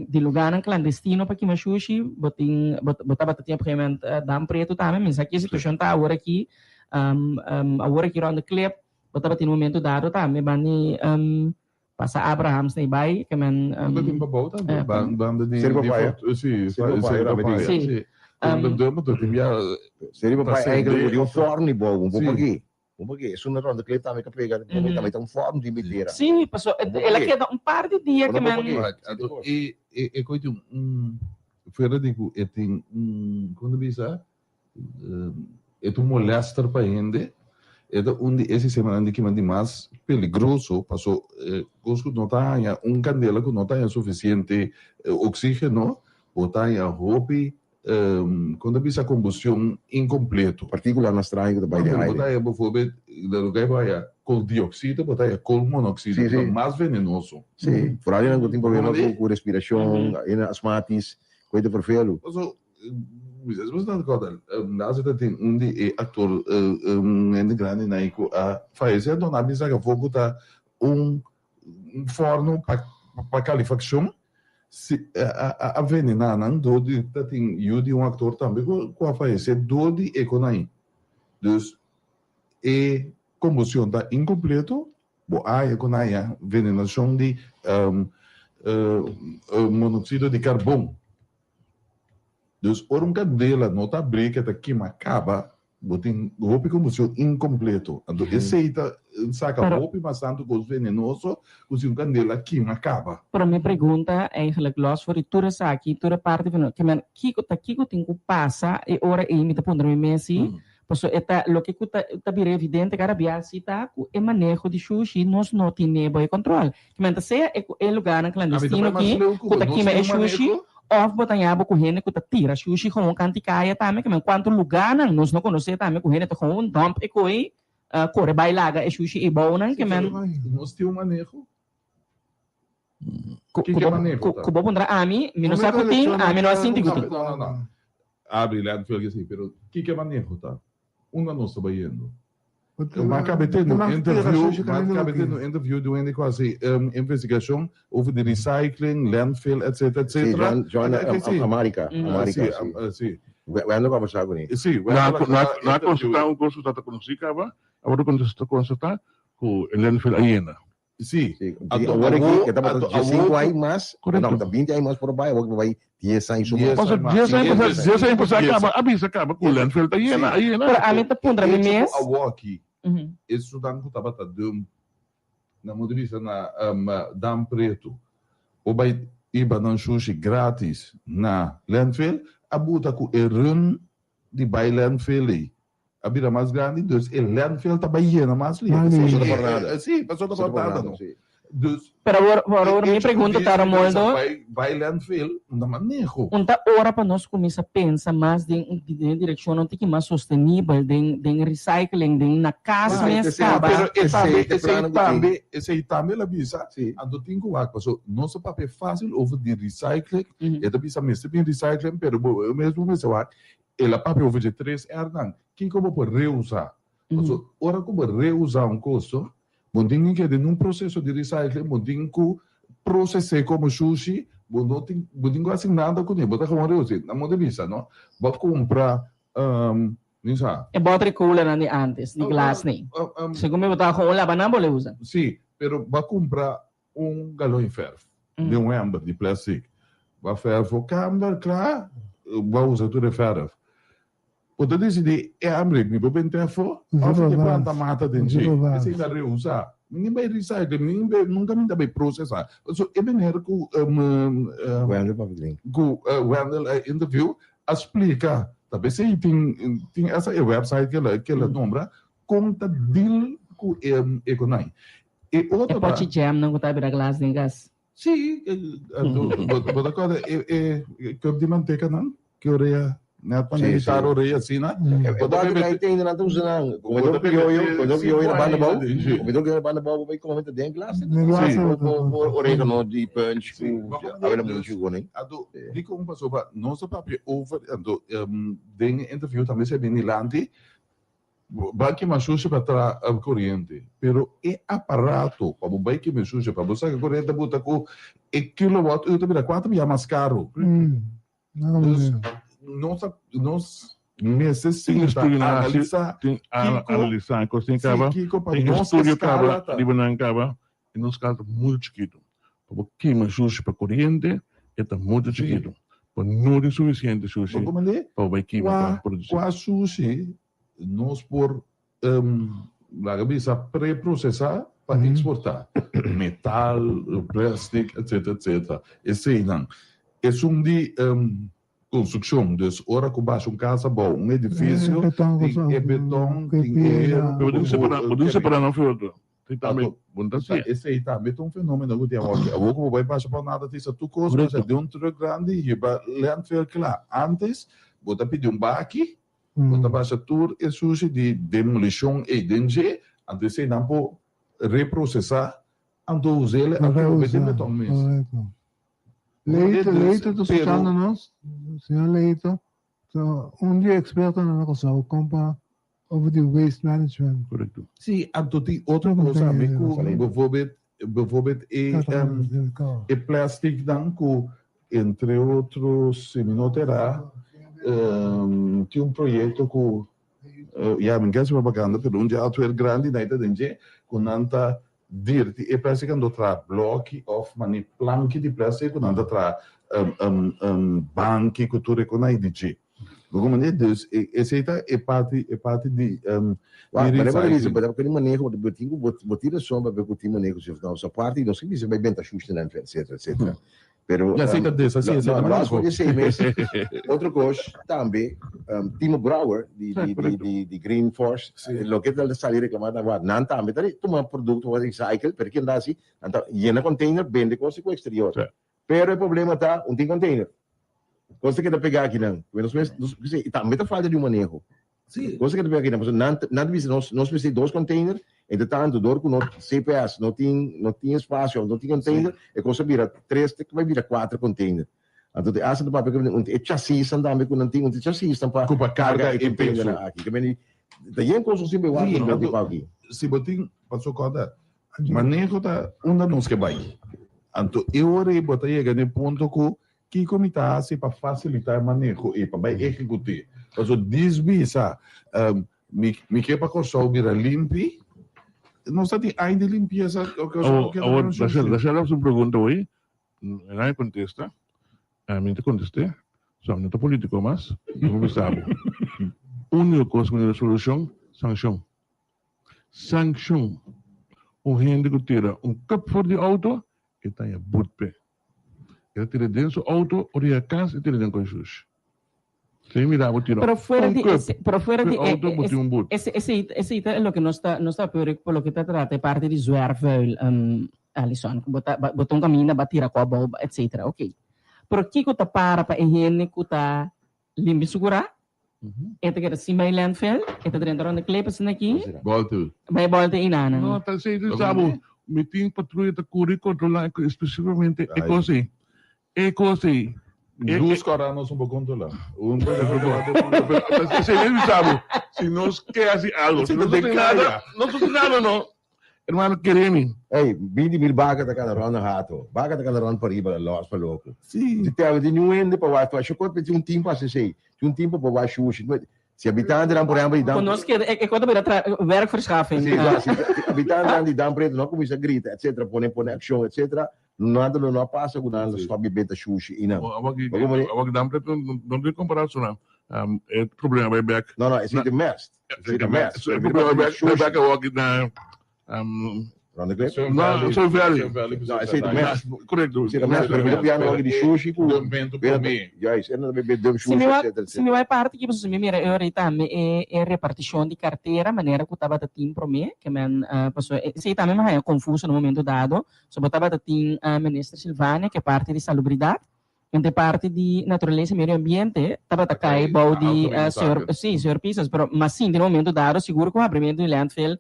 de lugar clandestino para que mais sushi, botar tempo que man dá preto também, mas aqui a situação está agora aqui around the clip, botar no momento dado também, bani passa Abrahams na ibay, que man Bating babaw ta, banda di Seri papaya. Sì, Seri papaya, papaya. Sì. Sì. Doon to timya. Seria pa Pasay ay day. yung form ni Bo, Sim. Bumagi, sunod ron, clip tami kapega, tami tang form di bitira. sim, passou, ela quer dar part de dia que man E coito fora de que tem quando bisa molestar para gente. Onde esse semana que manda mais peligroso, passou, coisas não tem candela que não tem suficiente oxígeno, ou tem roupa, quando bisa combustão incompleto. Particular na estranho da baile aire. Botar por lugar vai com dióxido, botar com monóxido, Sim, que é sim. mais venenoso. Sim, por ali não tem problema Vale. com respiração, asmatis, coisa perfeito. Also, às vezes não conta. Às vezes tem de ator grande na ico a fazer dona bisa que fogo tá forno para calefacção se a venena não do de tem de ator também com a fazer do de economia. Dus combustão tá incompleto, bo a economia venenação de monóxido de carbono. Dus por candela não tá briga tá que acaba, botem roupa combustão incompleto. Então esse aí tá saca roupa mas tanto gosto venenoso, com candela que acaba. Pero minha pergunta é eigenlijk los voor die toere saki, toere parte van que man kiko tem que passa e ora e me tá pondo me mesi. Posso eta lo que tá bem evidente cara biasi tá o manejo de sushi nós não tem boa controle. Que man tá seja é lugar clandestino aqui, que aqui é sushi. Of botanyabo kuhene ko tatira sushi ko kanti kaya tame que quanto lugar nós não conhece tame kuhene to com dump e coi core bailaga e sushi e bom que man Nós temos manejo. kubo pondra ami minus akuting ami no assim tiguting. Não. Abre lá no filho assim, pero que manejo tá? Não está baiando. Mas acabei tendo interview doendo quase investigação over de recycling, landfill, etc, etc. Sim, John América. Sim. Ano ka masago ni? Sim. Na consulta com o Sica, agora consulta com o landfill Aiena. Sim. Agora aqui, kita ba 5 ay mas, não, 20 ay mas por bairro, wag ba 10 ay sumo. Passa dia sem passar acaba, avisa acaba com o landfill Aiena, Aiena. Pero ami tá pondra me mes. A walkie. Isso dá que tava na motorista na Dam Preto. O vai iba ng sushi grátis na landfill, abuta ko run de by landfill. A bira mais grande, dus o landfill tá baiana mais ali. Passou da pornada. Sim, passou da pornada. Pero agora minha pergunta tá Romoldo. Vai landfill, não manejo. Unta hora para nós começar a pensar mais em direção onde que mais sustentável, de recycling, de na casa mesmo. Esse aí também la bisa. Ando tingo wak, so não só papel fácil over de recycling. É da bisa mesmo bem recycling, pero mesmo wak, ela papel over de 3 não. Quem como por reusar? So ora como reusar coisa. Bondinho que de num processo de recycling, bondinho que processei como sushi, bondinho assim nada com ele, botar como reusar, na moda vista, não? Vou comprar, não sei. É bottle cooler na de antes, de glass nem. Segundo me botar com o labanã, bole usa. Sim, pero vou comprar galão de ferro, de amber, de plástico. Vou ferro, câmara, claro, vou usar tudo de ferro. Quando eu decidi, ambre, me vou bem tempo, ou fiquei planta mata dentro. Esse ainda reusar. ninguém vai recycle, nunca me vai processar. So, eu venho com Wendell interview, explica, também se tem essa website que ela nombra, conta deal com economia. E outra pode jam não botar a classe em gas. Sim, outra coisa é que eu te mantenho não, que eu ia na panelizar orelha assim, né? Eu acho que aí tem ainda não usando. Quando eu ia na banda bom, quando eu ia na banda bom, vai comentar dentro lá. Orégano de punch, agora muito chuva, né? Dico um passo para nosso papel over, den interview também se bem lante, vai mais sujo para a corrente, pero é aparato para o vai que mais sujo para você a corrente bota com kilowatt, eu também 4 é mais caro. Nós necessitamos analisar analisar coisa tem estúdio acaba libanão acaba e nos casos muito chiquito porque mais sujo para corrente é muito chiquito por não é suficiente sujo para vai que vai produzir com a sushi nós por la cabeça pré-processar para exportar metal, plástico, etc. Esse não é de construção, dus ora que baixa casa bom, edifício, tem beton, pode separar não foi tem também esse aí também é um fenômeno que tem aqui. A boca vai baixar para nada, tem tu coisa, de um truck grande e vai landfill que lá. Antes, você pedir baque, você baixa tudo e sujo de demolição e DNG, antes você não pode reprocessar, então usar ele até beton mesmo. Leito, estou escutando nós, senhor Leito, dia experto na nossa compra over the waste management. Correto. Sim, então tem outra coisa, bijvoorbeeld e plástico danco, entre outros, se me notará, tinha projeto com, me quer propaganda, pero dia atual grande, na idade com nanta dirty e plastic ando tra blocchi of mani planchi di plastic ando tra banchi culture con IDG. Como né dus esse é parte de para que manejo de botir sombra para que manejo se não essa parte não se diz bem bem tá justo né etc. Pero aceita dessa assim outra coisa também Timo Brouwer de Green Force lo que ele está reclamando agora não também tá toma produto para recycle porque anda assim llena container vende coisa com exterior pero o problema tá tem container coisa que dá pegar aqui não também tá falta de manejo coisa que dá pegar aqui não nós precisamos dois containers entretanto, dor com CPS não tinha espaço, não tinha container, e coisa vira 3, que vai virar 4 containers. Então, essa do papel que chassis também que não tinha chassis para carga e peso aqui. Que bem, daí coisa sempre igual aqui. Se botin passou coda, manejo tá onde nós que vai. Então, eu orei botar chega no ponto que comitê assim para facilitar o manejo e para executar. Então, desvisa, me que para coçar vira limpo. Não tem ainda limpeza. Deixa eu perguntar hoje, não contesta, a mim te contestei, só não é político, mas não sabe. Única coisa que é a solução, sanção. O gente que tira cup for de auto, e está em boot pé. Ele tira dentro do auto, ou a casa, e tira dentro do sujo. Pero fuera de ese es lo que no está peor por lo que te trata parte de zwervuil Alison botar caminho bater com a bomba etc. Ok. Pero que tá para higiene que tá limpo segurar eta que assim vai landfill eta dentro da klepas aqui vai volta inana não tá certo sabe me tem patrulha da curi controlar especificamente é coisa Duas coranas um pouco controlar. Você mesmo sabe, se nós queremos algo, se não tem nada, não. Hermano, queremos. Ei, 20 mil vagas da cada ronda rato. Vagas da cada ronda para ir para los para louco. Sim. Se tem de nenhum ende para baixo, acho que tem tempo para se um tempo para baixo, se habitante dan por exemplo, conosco é quando werk verschaffen. Sim, se habitante dan preto não começa a gritar, etc, põe ação, etc. Nada não passa com nada, só bebida sushi e não. Awag dan preto não tem comparação não. É problema vai back. Não, é the mess. É problema vai back awag na Ronde Clip? No, Sun Valley. No, esse é do México. Correto. Sim, do México, mas eu piano logo de sushi, com... Vento para mim. Juist, en dan ben je Se me vai, se me vai parte que você me mira eu ahorita é repartição de carteira, maneira que estava da team pro me, que man passou, se também é confuso no momento dado, so estava da team ministra Silvânia, que é parte de salubridade, entre parte de natureza e meio ambiente, estava da cai bau de senhor Pisas, mas sim, no momento dado, seguro que o abrimento de landfill,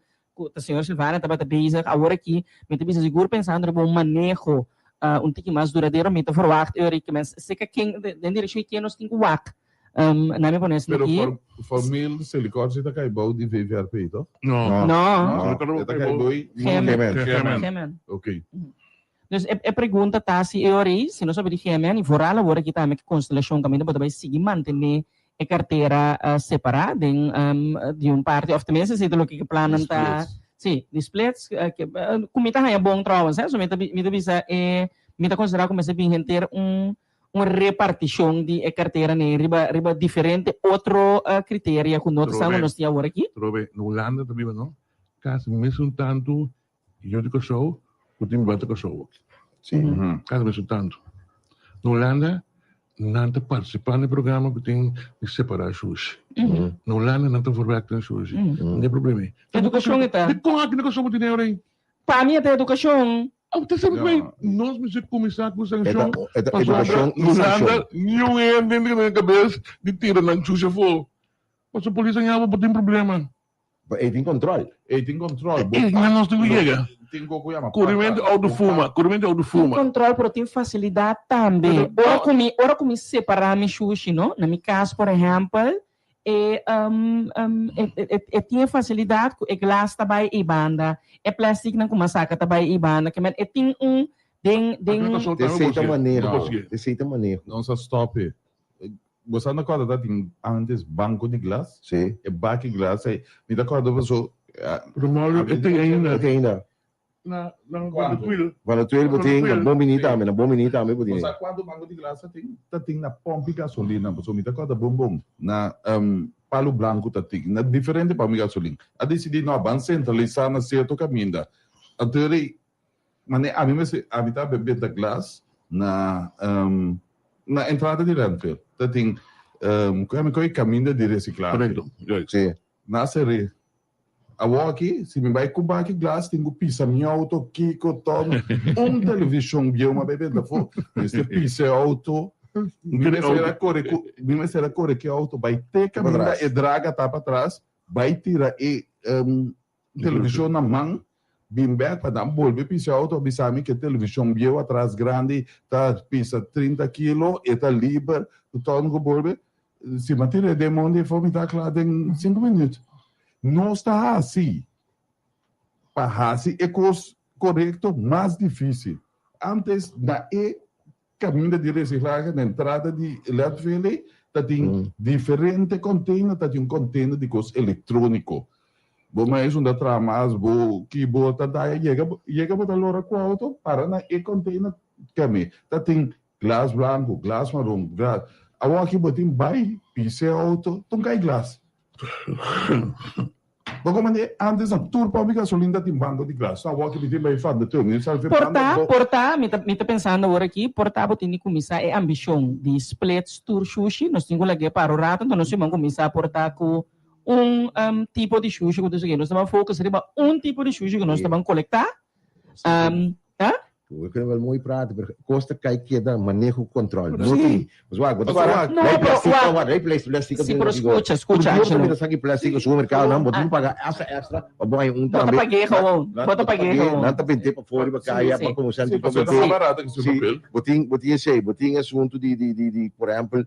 a senhora Silvana estava bezig, agora aqui, me estava seguro pensando no manejo um tique mais duradouro, me estava verwacht, que mas se que quem den direção que nós temos wak, na minha ponência aqui. Pero for mil silicone se tá caibou de VVRP, então? No. Não. Tá caibou e Gemen. Ok. Dus a pergunta tá se eu aí, se nós sobre Gemen, e fora lá agora que tá que constelação caminho para seguir manter a carteira separada de parte, of tenminste zit er ook een plannen tá, sim, de splits, como tá é bom trabalho, certo? So me bisa me tá considerar como se bem ter uma repartição de carteira né, riba diferente outro critério que nós estamos nós temos agora aqui. Trove, na Holanda também não. Caso mesmo tanto, eu digo show, o time bate com show. Sim. Caso mesmo tanto. Na Holanda não está participando do programa que tem que separar sushi. Na Holanda não está formando sushi. Não tem problema. Educação está. Como é que educação não tem aí? Para mim até educação. Você sabe bem, nós vamos começar com essa Educação Na Holanda, não é dentro da cabeça de tirar na sushi for. Mas a polícia não tem problema. Ele tem controle. Ele tem controle. Mas nós temos que chegar. Tem Kokuyama. Corrimento ao fuma. Controle para ter facilidade também. Ora como separar meu sushi, não? Na minha casa, por exemplo, tinha facilidade que o glass também e banda, é plástico não como saca também e banda, que é tem de certa maneira. Não se stop. Você não acorda tem antes banco de glass? Sim. É baque de glass. Me acorda você. Romário, tem ainda. Não, quando tu ele botem na bombinita, na bombinita, me botem. Você quando o banco de glass tem na pompa de gasolina, você me acorda bom na palo branco tem na diferente para mi gasolina. A decidir não avançar centralizar na certo caminho. A teoria, mas a mim tá bebendo da glass na entrada de landfill. Tem como caminho de reciclagem. Correto. Sim. Na série. A aqui, se me vai com baque glass, tenho pisa minha auto, Kiko, Tom, televisão, eu uma bebida, este pisa auto, me será corre que auto vai ter caminho e draga tá para trás, vai tirar televisão na mão, bem back para dar bolbe pisa auto, bisami que televisão eu atrás grande, tá pisa 30 kg, e tá livre, o tom com bolbe, se manter de monde, for me tá claro em 5 minutos. Não está assim. Para assim é correto, mais difícil. Antes da caminho de reciclagem, na entrada de landfill, tem diferente container, tem container de coisa eletrônico. Bom, mas onde tramas, que bota daí chega para lora com auto para na container caminho. Tem glass branco, glass marrom, glass. Agora aqui botem vai pise auto, então cai glass. Porque antes a turpa de gasolina tem banco de glass. Agora que tem vai fazer tudo. Portar, me tá pensando agora aqui, portar botin ni começar é ambição de split tour sushi, nós temos que para o rato, então nós vamos começar a portar com tipo de sushi que nós estamos focusando em tipo de sushi que nós estamos coletar. Eu quero muito prato, porque custa cai que dá manejo controle. Não tem. Mas vai plástico. Sim, pero escucha. Eu também sabe plástico no supermercado, não, botar pagar extra, bom, também. Bota paguei, não tá vender para fora, para cair, para promoção de botinha assunto de, por exemplo,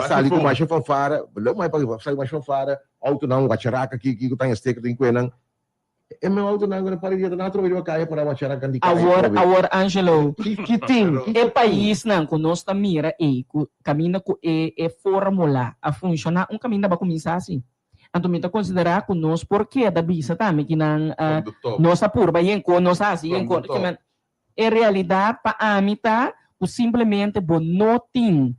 sali com mais fanfara, não mais para sair mais fanfara, auto não, guacharaca que tem esteca tem coenang. É meu auto não agora para ir na outra caia para guacharaca de caia. Agora Angelo, que tem é país não que nós tá mira caminho com fórmula a funcionar caminho para começar assim. Então me tá considerar que nós porque da bisa também que não nossa purba e com nós assim que é realidade para a mim tá simplesmente bonotin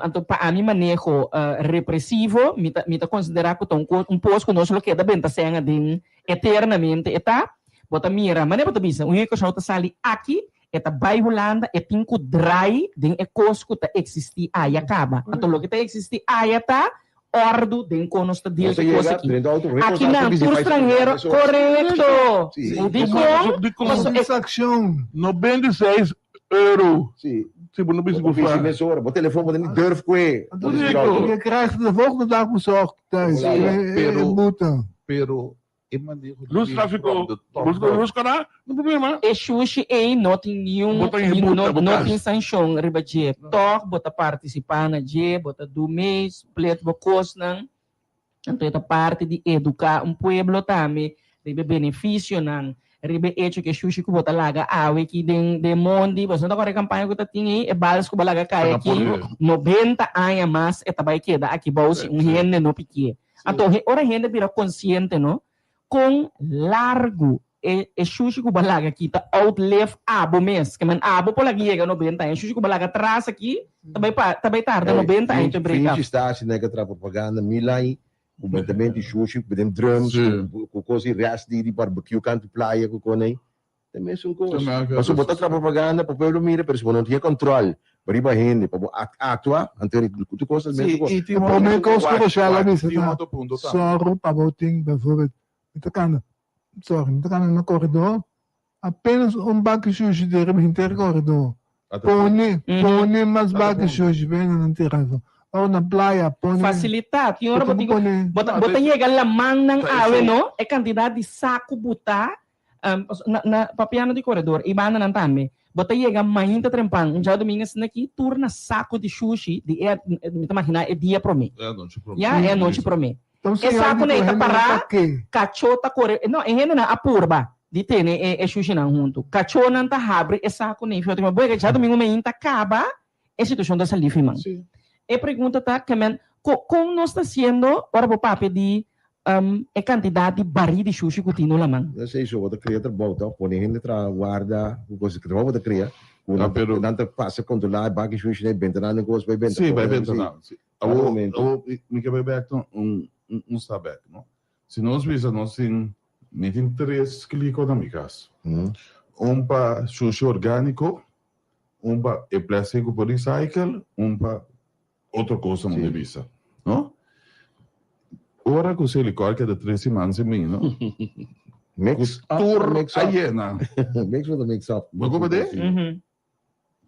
então para a mim manejo repressivo me tá considerar que um posto que nós lo que da benta senha de eternamente está bota mira, mas bota bisa, um que chama sali aqui, eta bai Holanda, e tinko dry, den e cosco ta existi aí acaba. Então lo que ta existi aí tá ordo den conos ta deal Você que coisa chega aqui. dentro do auto, Aqui recontar não, que por vai- estrangeiro, correto. Sim. O dico, Mas transação. 96 euro. Sim. Se você não precisa Op falar. mensen horen, op telefoon, want niet durf kwijt. Dus Rico. je krijgt de volgende dag bezorgd thuis. Ja, ja. Pero- Boete. Pero, é maneiro de Luz ir tráfico, from the top luz down. cara, não problema. e xuxi e não tem nenhum, Bota em rebuta, não botar. tem sanção, riba je. Tok, bota participar na je, bota do mês, pleto bocos não. Então, esta parte de educar pueblo também, riba benefício não. Ribe hecho que xuxi que bota laga awe que de mondi, você não corre campanha que tá tinha e balas que balaga cai aqui 90 anos mais e tabai queda aqui bolsi gente no pique. Então ora gente vira consciente no com largo e xuxi que balaga aqui tá outlive abo mês, que man abo por lagi chega 90 anos, xuxi que balaga atrás aqui, tabai tarde 90 anos to break up. Vriendjes daar zijn lekker propaganda, Milai. O bentamento de sushi, o drums, Sim. o coisa resto de barbecue canto playa, o conei. Também são coisas. Também há Mas o botar propaganda para o povo mira, mas não tinha controle. Para ir para gente, para atuar, anterior tu coisas mesmo. Sim, e tem Voor mij kost het waarschijnlijk niet. Tem um outro ponto também. Zorro, paboting, bijvoorbeeld. Sorry, na corredor. Apenas bakje sushi de hinter corredor. Pone mais bakje sushi, bem na terra. Ou na playa, pone. Facilitar, tinha hora bota chega lamang ng awe no, e quantidade de saco buta na papiano de corredor, ibana ng tame. Bota chega mainta trempang, já domingas naqui turna saco de sushi, de imagina é dia prome. É, não te problema. Ya é noite prome. Então, E saco na ita para que? cachota corre, não, é na apurba. De ter é sushi na junto. Cachona ta abre e saco nem fio, mas boa já domingo mainta acaba a situação da salifi man. Sim. E pergunta tá que men como nós está sendo ora o papo de a quantidade de baril de sushi que tinha lá man. Dat is zo, wat de creator bouwt op. Wanneer je tra guarda, hoe was ik er wat de crea. Ah, pero- Dan te passen controlar, bakje sushi, nee, bent er aan de koos bij bent. Sim, vai ver não. momento. Me quer beber saber, não? Se nós visa nós sim, me tem 3 clico na minha casa. Para sushi orgânico, para é plástico por recycle, para outra coisa não visa, não? Ora que você licor que é de 3 semanas e meio, não? Mix. Tour Mix up. aiena. Mix with the mix up. Mas como é?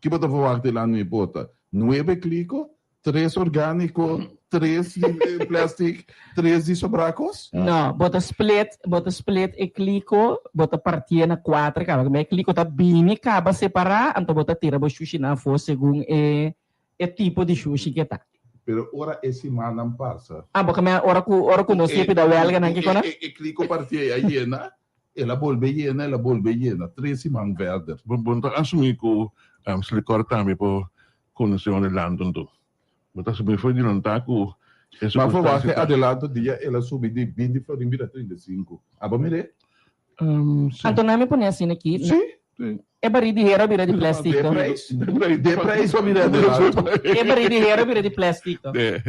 Que bota verwacht lá no bota? 9 clico, 3 orgânico, 3 de plástico, 3 de sobracos? Não, bota split e clico, bota partia na 4, acaba. Mas clico tá bem, acaba separar, então bota tira o sushi na for segundo é tipo de sushi que tá. Pero ora é semana passa. Ah, porque me ora ku no sipi da welga na kiko na. E clico partia aiena, ela volve llena, 3 semanas verdes. Bom, assumir que se lhe corta também por condição de London do. Mas assumir foi de não estar com Mas foi que adelanto dia ela subiu de 20 para 35. Aba mire? Então não me põe assim aqui. Sim. É baril de hera vira de plástico. De preço mire adelanto. É baril de hera vira de plástico. É.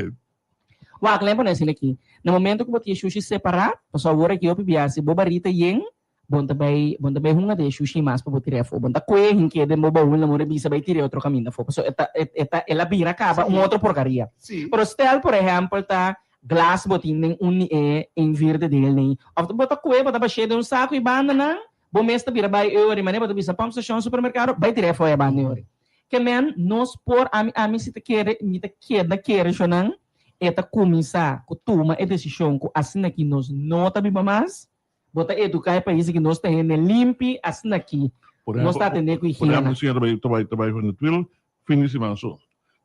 Wag lembra assim aqui. No momento que botia sushi separar, pasó agora que eu pibiase bobarita yen, bonta bay hunga de sushi mas para botar fo. Bonta coe hinque de moba un namore bisa bay tire outro caminho fo. Pasó eta ela vira acaba uma outra porcaria. Sim. Pero stel, por exemplo, tá glass botin nem uni em verde dele nem. Of bota coe, bota baixo de saco e banana, bom mesta vira bay euro, mané bota bisa pam station supermercado, bay tire fo e banana euro. Que men nos por a se te quer, me te quer chonan. Eta começar com toma a decisão com assim aqui nós não tá bem mais bota educar para isso que nós temos limpe assim aqui nós tá tendo com Por exemplo, higiene se trabalha com o twil, fim de semana só.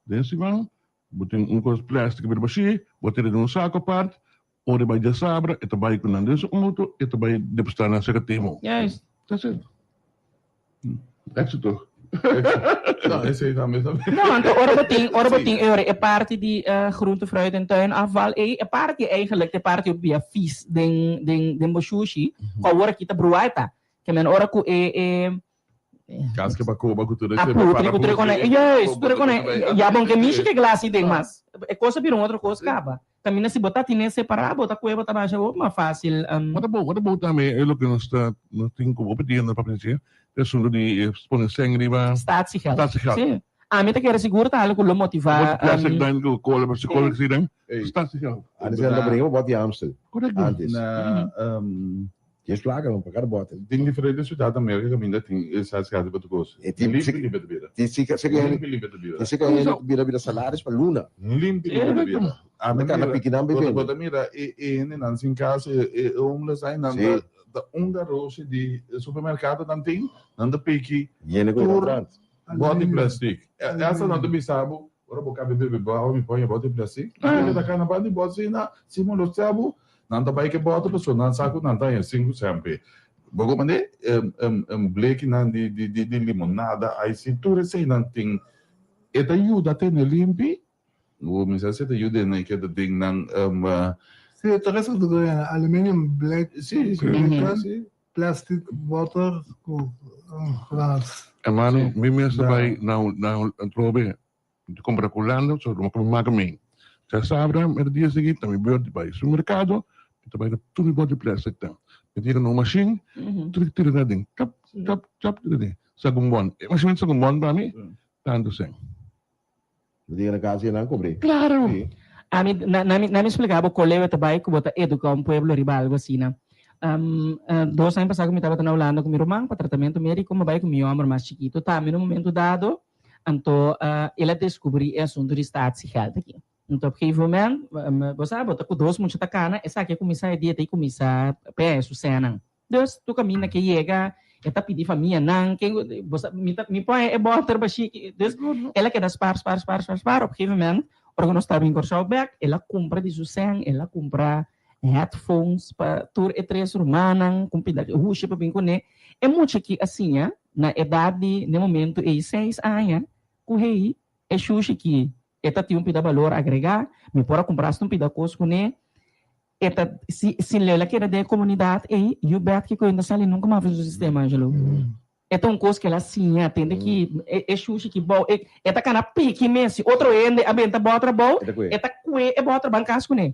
De semana, botem coisa plástico para baixo, botem ele num saco à parte, onde vai de sabra, e trabalha com nada muito, e trabalha depositar na secretária. yes Tá certo. Éxito. Não, esse aí também. não então ora botin é parte de groente fruit en tuin afval é parte eigenlijk de parte op via vis den sushi com ora kita bruaita que men ora ku Casca para coba cultura. a putri ku tre kone yes tu kone ya bom que mishi que glass den mas é coisa vira outra coisa acaba Também se botar tinha separar, botar cueva botar baixa, mais fácil. What about também é o que nós temos como opinião para pensar, é sobre de exponer sangue para Staatsigeld. Staatsigeld. Sim. A mim tá querendo seguro tá algo motivar. Wat plastic dan go kolen met sekolah sih staat zich al. Antes anda brinco, bota Amstel. Correcto. Antes. Na Tienes placa, não pagar bota. tem diferentes cidades da América que ainda tem essa cidade para tu gosta. E tem Limpe de bebida. Tem se que vira salários para Luna. Limpe de bebida. A Não cara pequena bebê. Bota mira e nan sin casa e homeless aí nan da garage de supermercado nan tem nan da pique. Yene go atrás. Bota de plástico. Essa não tem sabo. Ora boca bebê barro me põe bota de plástico. Ele da cana bande bota assim na cima do sabo. Nanta baik bota pessoa nan saco nan tá em 5 sempre. Bogo mane blake nan de limonada aí se tudo sei nan tem eta ajuda ter limpi. O misal se te ajuda nem que te ding nan Sí, todo eso de aluminium, black, sim plastic, water, glass. Mano, me mesmo vai na trobe de comprar colando, só uma como macamin. Já sabe, no dia seguinte também vai ao mercado, também tudo bom de plástico então. Me tira numa machine, tudo tira da dentro, chap tira. Sagum bom. Mas me sagum bom para mim, tanto sem. Diga na casa e não cobre. Claro. A mim na me explicava qual é o trabalho que bota educar um pueblo rival algo assim, né? 2 anos passados, eu estava na Holanda com meu irmão para tratamento médico, mas vai com meu homem mais chiquito. Também no momento dado, então ele descobriu o assunto de Staatsigeld aqui. Então, porque momento, você sabe, com 2 muitos tacana, essa aqui começa a dia e começa a peço cena. Deus, tu caminha que chega, eta pedir família não, quem você me põe é bota para chique. Deus, ela quer das pares, porque momento, porque nós estamos em Corshawback, ela compra de sucen, ela compra headphones para tur e 3 romanas, com pedaço ruxa para bem com né. É muito que assim, na idade, no momento, é 6 anos, com rei, é xuxa que eta tem pida valor agregar, me pode comprar um pida coisa com né. Eta se ela quer da comunidade, you bet que ainda sali nunca mais fez o sistema, Angelo. Então, coisa que ela assim, atende que é xuxa que bom, eta cana pique mesmo, outro ende, a benta bota bom, eta cue é bota bancas com né.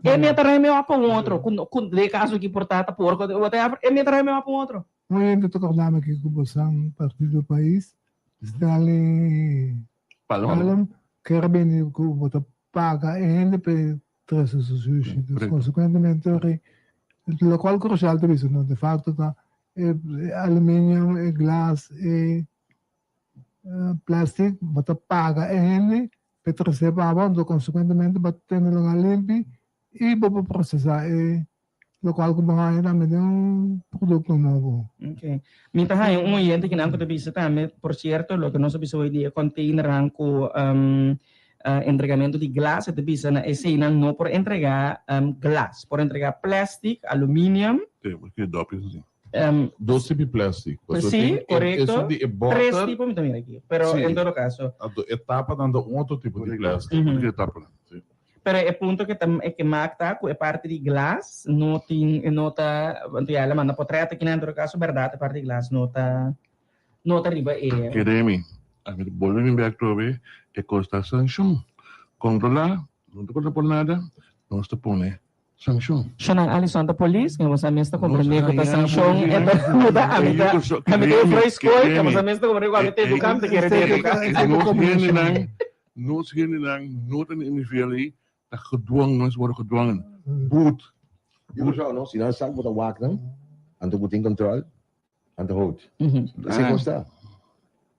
É me trai meu para outro, com de caso que portata porco, whatever, é me trai meu para outro. Ngayon, dito ko naman kikubosang partido do país, está ali, alam, kaya bem ko bota paga, ainda pe trazer o sushi, consequentemente, lo qual crucial também, no de facto, tá, alumínio, glass, plástico, bota paga, ainda, pe trazer para onde, consequentemente, bota ter no lugar limpo, e para processar, local kung bahay namin yung produkto novo. Okay. Minta hay un oyente que nanco te visa también, por cierto, lo que no se visa hoy día, container ranco entregamiento de glass, te visa na escena no por entregar glass, por entregar plastic, aluminium. Sí, porque dope assim. 2 tipos de plástico. Sí, correcto. 3 tipos, mira aqui. Pero sí, en todo caso. A etapa dando outro tipo de plástico. Porque etapa, sim. Pero o ponto que magta é parte de glass, não tem nota, ela manda portreto que no caso verdade, parte de glass nota riba é. Queremi, a mim bolou em back to be é costa sanção. Controlar, não te conta por nada, não está põe sanção. Xanang Alison da police, que você mesmo compreende que a sanção é da muda a mim tem foi escolha, que você mesmo compreende que tem educar, te quer educar. Não se não tem infelizmente gedwongen, mensen worden gedwongen. Boet. Boet zou nog, als je wordt waak dan, aan de boeting controle, aan de hout. Dat is consta.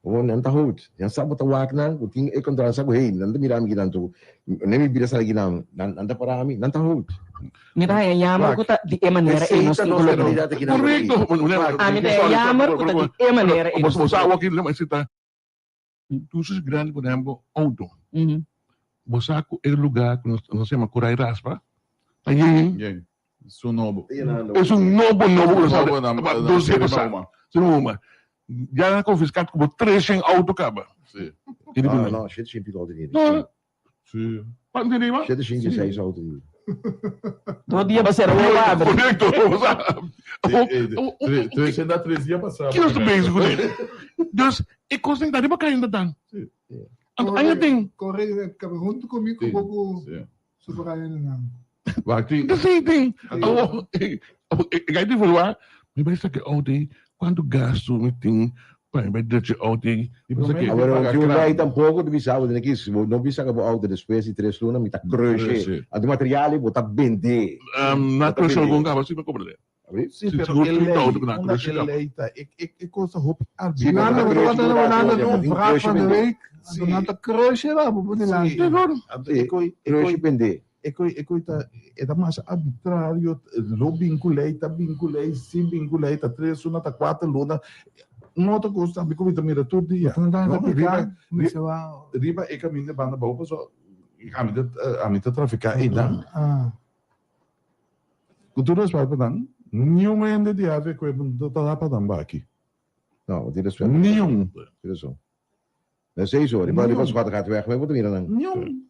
Gewoon aan de hout. Je zou wordt waak dan, boeting controle, zou heen, dan de miram gidan tu. Nem ibira sa ginam, dan de parami, dan de hout. Mira, yamar ko ta di manera e nos Correcto. Yamar ko ta di manera e nos usawa kin lang isita. Tusos grande, por exemplo, auto. Bosaco é o lugar que nós chamamos Curai Raspa. Aí, isso novo. É novo. 12 passadas. Uma. Já confiscado como 300 autocaba. Sim. Não, cheio de gente auto dele. Sim. Quanto dinheiro, mano? Cheio de gente 6 auto dele. Todo dia vai ser roubado. Correto. 3 dias passados. Que nós estamos com ele? Deus, é concentrado para cair ainda. Ainda tem. Corre, junto comigo, pouco. Subukan na lang. Bakit? Kasi ting, kahit di volwa, may basta ka OT, quanto gasto mo ting, vai dirci OT, Agora, se o lei tampouco deve saber, né, que não bisa ka bo auto depois de 3 lunas, me tá cruxe. A do material bo tá vender. na crucial kung ka, basta may kumbre. Sim, Se pero seguro que ele não, do que na uma crucial. eleita é coisa roupa Sim, mas Nada, a crush wala do na Rato, nung yung vraag crush van de vender. week. Ano nata crush ba? Pupunila. Cruxe vender. É da mais arbitrário, não vinculei, sim vinculei, 3 lunas, 4 lunas. Uma outra coisa também, como também era todo dia. Kung tayo No, tapikan, riba- may sawa. Riba é caminho para na boa, só a mim traficar e dan. Cultura vai para dan. Nenhum ainda de ave que eu tá para dan aqui. Não, dit is wel. Nenhum. Dit is zo. Dat is zo. Die was wat gaat weg. Wij moeten weer dan. Nenhum.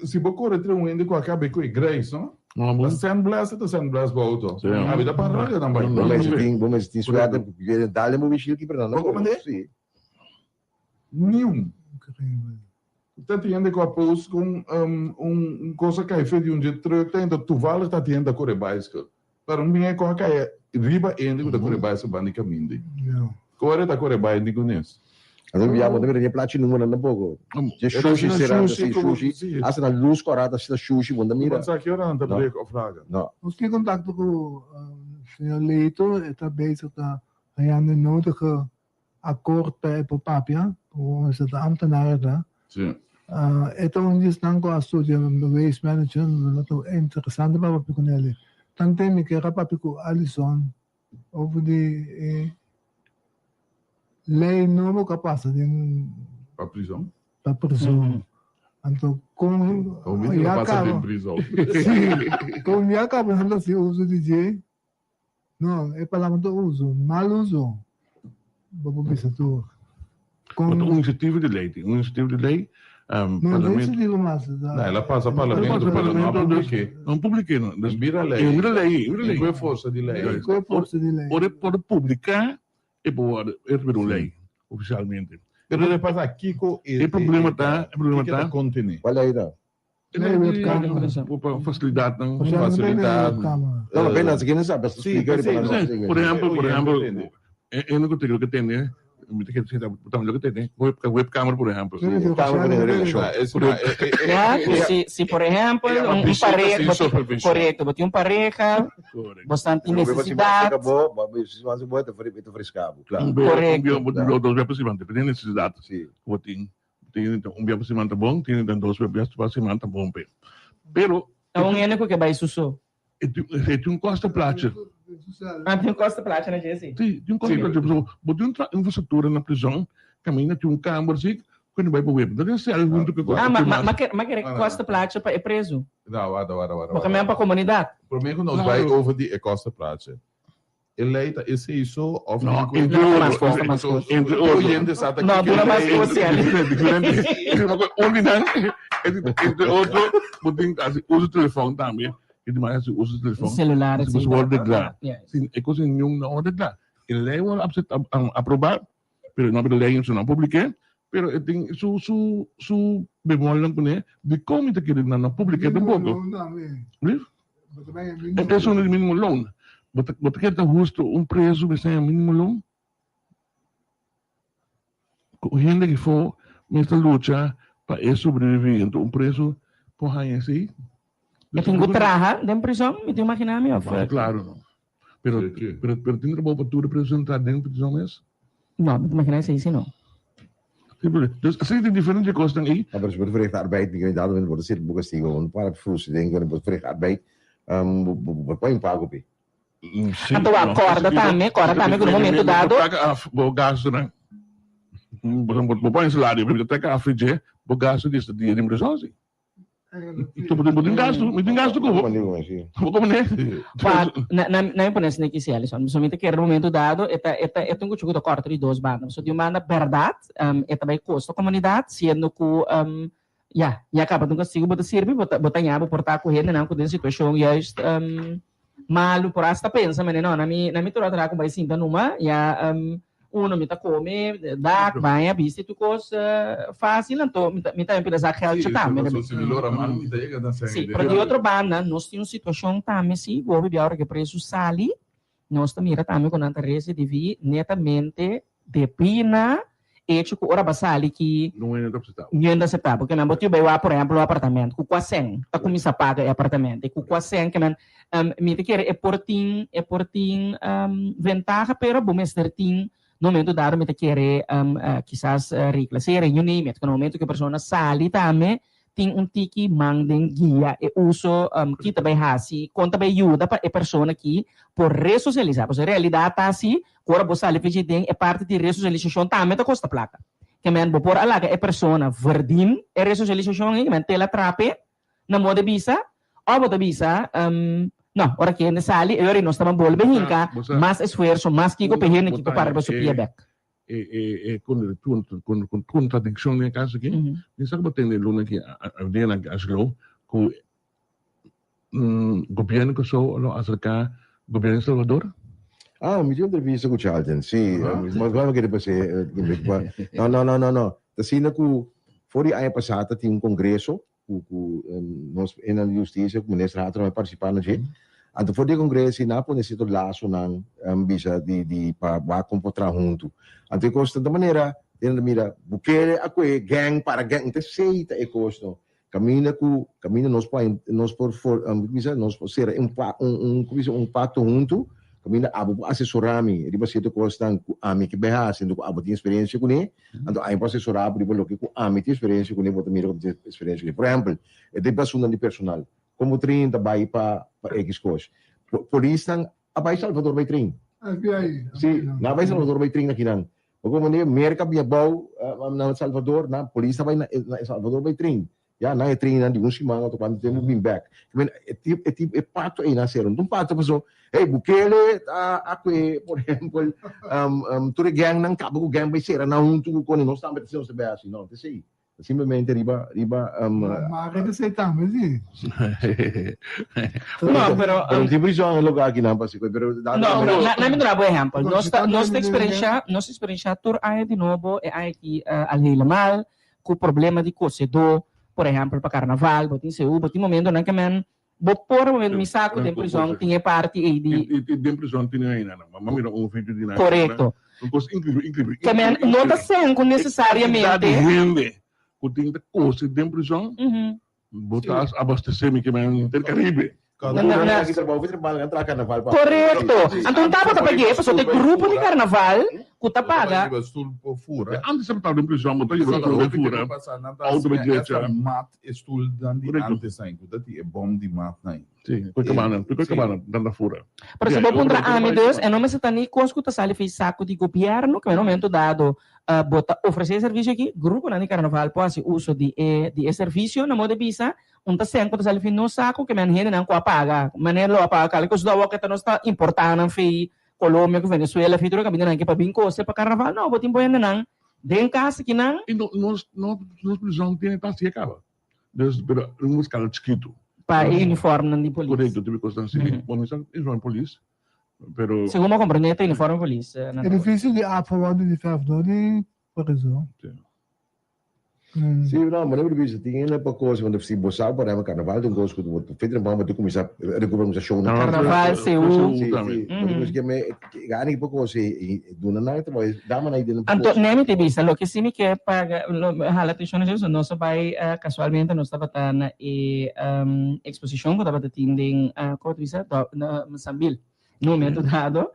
Se você correr entre ainda com a cabeça com a igreja, não? A Sandblast para auto. Sim. A vida para rádio também. Bom, mas tem suada, porque dá-lhe um bicho que para não. Como é? Sim. Nenhum. Está tendo com a post com coisa que é feito de um jeito truque, então tu vale está tendo a correr básica. Para mim é com a caia riba ainda da correr básica bani caminho. Corre da correr básica com isso. Então, já vou ter platina no mundo um pouco. De sushi será assim, sushi. Asa na luz corada, se sushi, vou dar mira. Mas aqui ora não tá break of fraga. Não. Ons die contacten ko Sr. Leito, está bezig na ayan de nodige akkoord bij Papapia, hoe is het de ambtenaren daar. Sim. Ito ang disnang ko as studio ng waste management, ito interessante pa papi ko nila. Tante mi kaya papi ko Alison, over the lei novo kapasa din Para prisão. pa prisão. Anto kung Ou mesmo passa de yakap, prisão. kung yakap handa si uso DJ, no, e pala mo to uso, mal uso. Bababisa to. Wat Kung initiatief de lei, no, parlamento. isso digo mas. Não, ela passa parlamento, não publique. Não publiquei, não. Das vira lei. Vira lei. Qual é a força de lei? Qual é a força de lei? Pode publicar e pode vir lei, oficialmente. Pero ele passa aqui com O problema tá, continente. Qual é a ideia? Para facilidade não. Facilidade. Não, apenas aqui não sabe, essa explicar para nós. Por exemplo, eu não tenho que ter, né? Muito que você tá muito que tem, webcam, por exemplo. Se por exemplo, pareja, correto, botar pareja, bastante necessidade. Acabou, mas mais um bota frescado, claro. Correto. Dos webs semana, tem necessidade. Sim. Tem web semana bom, tem dois webs semana bom. Pero É um único que vai susso. é um custo prático. Tem um custo prático na Jesse. Tem um custo prático. Botar uma infraestrutura na prisão, caminha tem um câmara assim, quando vai para o web. Não é sério, muito que gosta. Mas que custo prático para é preso. Não, Porque caminhar para a comunidade. Primeiro nós vai over de costa prática. Eleita, esse isso, Não, entre outros. Não, dura mais coisa. Entre outros, usa o telefone também. E demais usa o telefone. Celular, Você pode declarar. Sim, é coisa nenhuma não declarar. Ele lei vai aprovar, pero não lei isso não publiquei, pero tem su bemol lang po niya, de como ita kiri na publiquei tampouco. É só no mínimo loan. Você quer justo preso que seja mínimo loan? O gente que for nesta luta para sobreviver, então preso por aí assim. Eu tenho trabalho dentro da prisão, me tenho imaginar melhor. Claro. Pero tem trabalho para tu representar dentro da prisão mesmo? Não, me imaginar isso não. Dus assim tem diferentes coisas aí. Maar ze verricht arbeid, die inderdaad willen worden zitten, boeken stigen, een paar vroegste dingen, wat verricht arbeid, wat põe pago op. Então acorda também, que no momento dado. O gasto, né? Vou pôr em salário, porque até que a frigê, o gasto disso de impressão, assim. Então, tem gasto como? Como né? Na imponência nem que se Alisson, somente que no momento dado, é um custo que corta de duas bandas. So de uma verdade, é também custo comunidade, sendo que já acaba não consigo botar servir, botar nhabo portar correndo não com a situação já malo por esta pensa, mas não, na minha troca com vai sim numa, já uno mita come, dak, banha, bisi tu cos fácil, então mita em pila geld Sì, também. se fosse melhor, ma non mi dai che da Sim, para de outra banda, nós temos situação também se o governo que preço sali, nós também também com a rede de vi netamente de pina hecho com ora basali que Não é aceitável. não é aceitável, porque não botou bem por exemplo o apartamento, com quase 100, tá começar a pagar o apartamento, e com quase 100 que me te quer é portin ventaja, pero bom mestre tin no momento dado me te quer quizás reclassar em unime, no momento que a pessoa sali também tem tiki mandem guia e uso que também hasi, conta bem ajuda para a pessoa aqui por resocializar, porque a realidade tá assim, quando você ali fez é parte de resocialização também tá custa placa. Que men por alaga a pessoa verdin e resocialização que men tela trape na moda bisa, ou moda bisa não, ora que ne sali e ora nós estamos bolbe hinca, mais esforço, mais kiko pehene kiko para você pieback. Com contradição nesse caso aqui, isso é que tem de luna aqui, a ideia na Glo, que o governo que só acerca governo Salvador. Mi dio entrevista con Charlton, sì, ma guarda che no. Tasina ku fuori anni passata tinha un congresso nós na justiça, o ministro Rato vai participar na gente. Então foi de congresso e na pone sido laço não bisa de para comportar junto. Então costa da maneira, ele mira, buquere a que gang para gang te seita e costo. Camina nós por bisa nós por ser um pacto junto. Camina abo assessorami, ele vai ser do costa ami que berra, sendo abo tem experiência com ele. Então aí para assessorar por lo que ami tem experiência com ele, vou mira com experiência com ele. Por exemplo, de persona de personal, como 30 vai para X coisa. Polícia abai Salvador vai trin. FBI. Sim, na vai Salvador vai trin aqui não. Porque quando América via bau na Salvador, na polícia vai na Salvador vai trin. Ya na trin na di um semana to quando temos been back. É pato aí nasceram. Então pato passou, hey Bukele ako por exemplo, tu gang nang cabo ko gang vai ser na junto com nós também temos saber assim, não, sei. Simplesmente riba Ma che sei tambe, sì. No, però di prisão é lugar aqui não passa pero não me dá bom exemplo. Nossa experiência tur aí de novo é aí que al mal com problema de cocedo, por exemplo, para carnaval, botin seu, botin momento não que men por momento me saco de prisão tinha parte aí de prisão tinha aí não, mas mira um vídeo de nada. Correto. Incrível. Que men não tá sendo necessariamente o tem de coisa de prisão, botar abastecer-me que men ter Caribe. Correto. Então tá para pagar, pessoal tem grupo de carnaval, que tá paga. Antes eu estava em prisão, mas eu estava fora. Autobediencia. Mat stoel dan die aan te zijn. Dat die bom die mat nee. Sim, porque dan da fora. Por exemplo, contra Amidos, e não me está nem conscuta sali fez saco de governo que no momento dado bota oferecer serviço aqui, grupo na carnaval pode uso de serviço na moda bisa, tá sempre quando sali no saco que men hene não co apaga, maneira lo apaga, que os da que tá não está importante fei Colômbia, Venezuela, fei tudo que não que para vir coisa para carnaval, não, botin boiando não. Den casa que não. E nós prisão tem tá se acaba. Deus, pero um escala escrito. Para uniforme de polícia. Correto, tipo coisa assim. Bom, isso é uma polícia. Pero segundo eu compreendo, tem uniforme de polícia. É difícil de aprovar de ferro de prisão. Sim, não, mas eu disse, tinha uma coisa quando se boçava para o carnaval, então gosto do feito para tu começar a recuperar um show no carnaval, seu. Mas que me ganha que pouco se do na trabalho, dá uma ideia. Então, nem te visa, lo que sim me quer paga, hala atenção nisso, nós vai casualmente nós estava na exposição que estava tendendo como visa na Moçambique. No momento dado,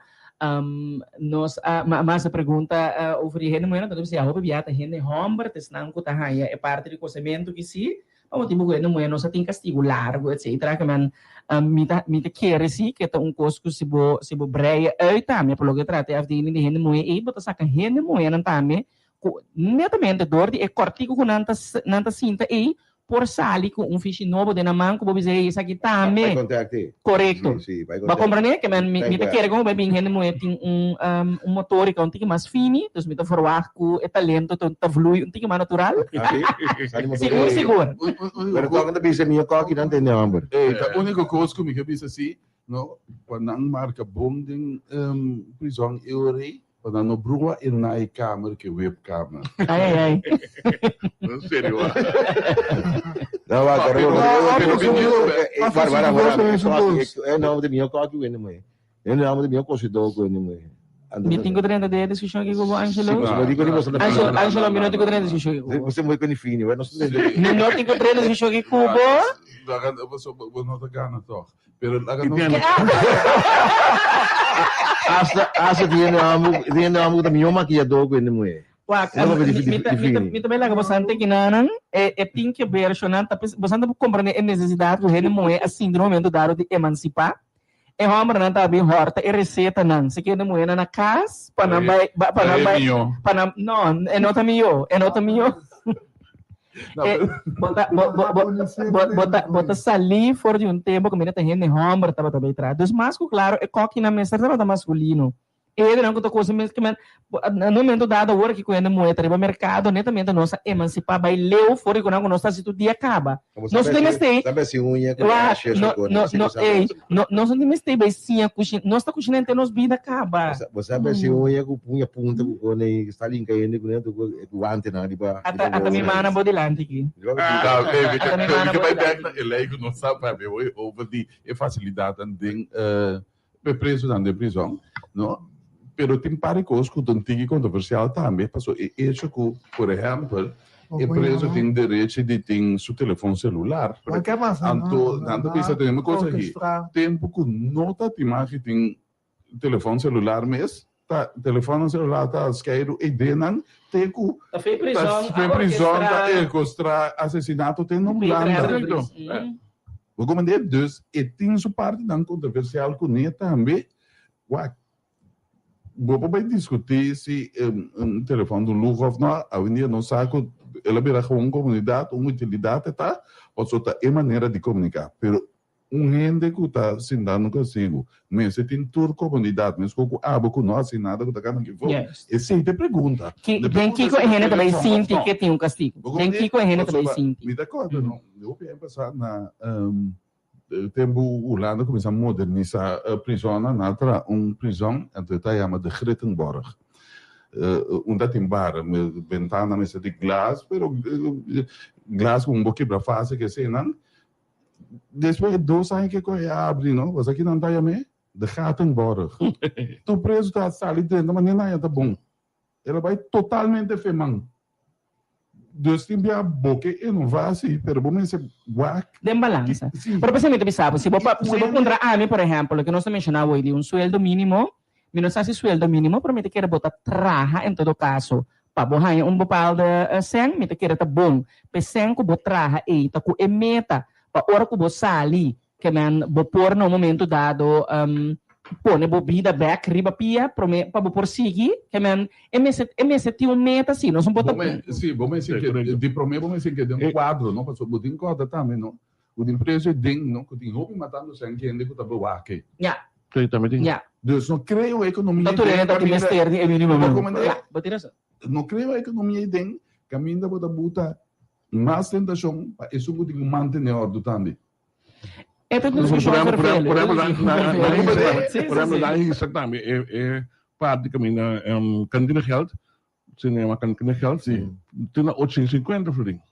nós mas a pergunta over hene moena então se a roupa biata hene hombre tesnan ko tahaya é parte do conhecimento que se o tipo que não é nossa tem castigo largo etc que man mita quer se que tá cosco se bo breia eita me pelo que trata a de hene moena e bota saca hene moena também netamente dor de cortico com nanta cinta e por sali com fish novo de na mão como dizer isso aqui também correto vai compreender que me te quer como bem hene moe tem motor que um tique mais fini então me te forward com o talento tá flui um tique mais natural seguro pero quando bisa minha coque não tem number a única coisa que me cabeça assim no quando não marca bom de prisão euro para não brua e na câmera que webcam. Ai. Não, sério. Não, agora eu Mas não de minha coisa que mãe. Eu não de minha coisa do que mãe. Meeting ko 30 de diskusyon kay Kubo Angelo. Angelo, minuto ko 30 diskusyon kay Kubo. Você muito conifine, não sei. Minuto ko 30 diskusyon kay Kubo. Não tá ganhando toch. Pero Asa dia amo da minha maquiador que mãe. Wak, mita may lang bastante kinanang think version nan tapos bastante po comprende a necessidade do rene moe a síndrome do dado de emancipar. E homem nan tabi horta e receita nan se que moe na casa panambay enota mio bota sali fora de tempo que menina tem homem tava também tra dos masco claro é coque na mesa tava masculino. Ele não conta coisa mesmo que no momento dado agora que quando moeda arriba mercado netamente nossa emancipar vai leu fora quando nossa se tudo dia acaba nós temos tem sabe se unha nós temos tem vai sim a cozinha nossa cozinha tem nos vida acaba você sabe se unha com punha punta com nem está linka ainda com dentro com antena ali para até minha mana bodilante aqui que vai dar ele não sabe over die facilidade tem preso na prisão, não? Pero tem pare coisas que o antigo controversial também passou. E isso que, por exemplo, o preso tem direito de ter seu telefone celular. Nada pensa tem uma coisa aqui. Tem pouco nota de imagem tem telefone celular mesmo. Telefone celular tá esquerdo e denan tem que tá foi prisão tá orquestrar assassinato tem no plano. O comandante dus e tem sua parte da controversial com ele também. Vou para discutir se telefone do luxo ou não, a Unia não sabe, ela vira uma comunidade, uma utilidade, tá? Ou só tá é maneira de comunicar. Pero gente que está se dando consigo, mas se tem toda comunidade, mas com abo com nós e nada que está ganhando que for. E sim, te pergunta. Tem que com a gente também sinto que tem castigo. Tem que com a gente também sinto. Me dá conta, não? Eu penso passar na tempo Holanda começa a modernizar a prisão na prisão entre tá chama de Grittenborg. Onde tem bar, ventana mesa de glass, pero glass com quebra face que sei não. Depois de 2 anos que eu abri, não? Mas aqui não tá de Grittenborg. Tu preso tá ali dentro, mas nem nada tá bom. Ela vai totalmente femão. Dus tem a boca e não vai assim, pero vamos dizer, de balança. Pero pensamento bisabo, se você contra a mim, por exemplo, que nós mencionamos hoje, sueldo mínimo, menos esse sueldo mínimo, promete que era botar traja em todo caso. Para botar bopal de 100, me te quer tá bom. Pe 100 que botraja e tá com meta, para hora que você ali, que man bopor no momento dado, pone bobida back riba pia para por seguir que men ms tem meta assim nós não bota sim vamos dizer que de prometo vamos dizer que tem quadro não passou botin quadro também não o de empresa tem não que tem roupa matando sem que ainda que tá boa aqui dus não creio a economia não creio a economia tem caminho para botar mais tentação para isso que manter ordem também. Por exemplo, exactamente, praticamente cantina geld, cinema cantina geld, tem 850 florins.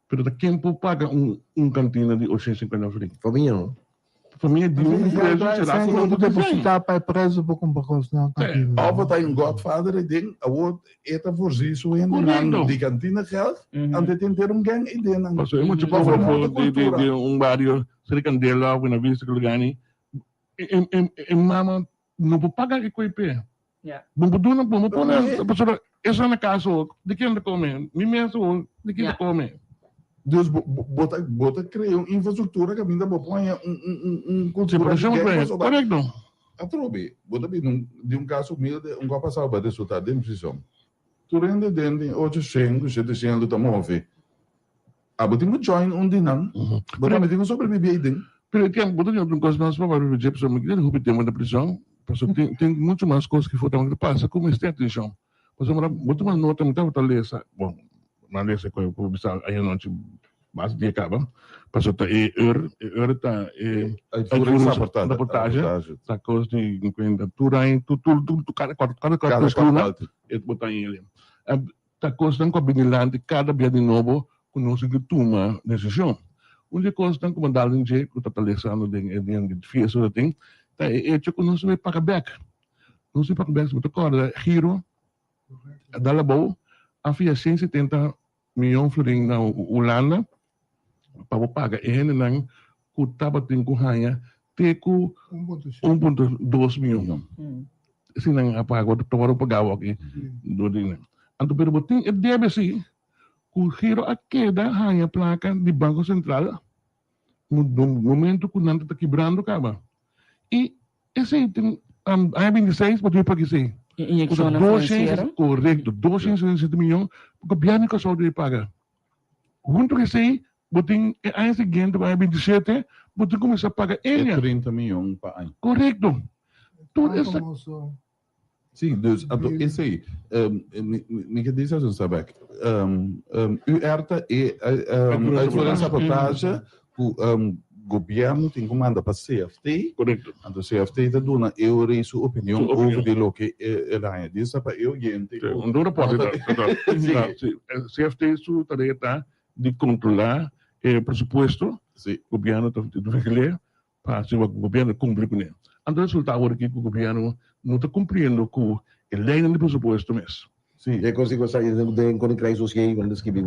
Pero da quem paga cantina de 850 florins? Família não? Família de preso, será que não pode depositar para preso por comprar não cantina. Of het een Godfather ik denk, wordt eten voorzien zo in die kantine geld, en dit in term gang idee. Mas é muito povo de barrio, se candela, na vista que lugani, mama não pode pagar que coipe. Bom duna bom pone, pessoa essa na casa, de quem de come, me mesmo, de quem de come. Dus bota criar uma infraestrutura que ainda põe cultura de guerra. Correto. A trobe, bota bem de caso meu de copa passado para resultado de prisão. Tu rende dentro 800, 700 da move. A botar um join onde não. Bota me tem sobreviver dentro. Pero tem botar um coisa mais para o jeito para me dizer que tem da prisão, porque tem muito mais coisas que foram que passa como esta atenção. Mas bota uma nota muito fortaleza. Bom, na lesa que eu vou aí não Base de acaba. Passou tá tá reportagem. Tá coisa de enquantura em tudo cada coisa é botar ele. Tá coisa com habilidade cada dia de novo conosco que toma decisão. Onde coisa tão comandado em jeito que tá talesando de defesa tem, tá é que nós vai pagar back. Nós vai pagar back, mas agora giro dá bom a fia 170 milhões florim na Holanda para pagar ele não que tava tem com raia teco 1.2 milhões. Assim não apaga o toro pagava aqui do dinheiro. Então pero botin é deve ser o giro a queda raia placa de Banco Central no momento que não está quebrando acaba. E esse tem a 26 pode para que sei. Injecção financeira. Correto, 267 milhões, o governo que só deve pagar. Junto que sei, botem a seguinte, vai 27, botem começar a pagar ele. 30 milhões para ano. Correto. Tudo isso. Sim, dus esse aí, me que diz a saber, o ERTA é a reportagem que governo tem comanda para CFT. Correto. Então CFT está dando eu sua opinião over o que é lá. Diz para eu gente. Um repórter. CFT sua tarefa de controlar o pressuposto. O governo está fazendo para o governo cumprir com ele. Então o resultado é que o governo não está cumprindo com a lei do pressuposto mesmo. Sim. Je consigo sair quando krijg je geen, quando escrevi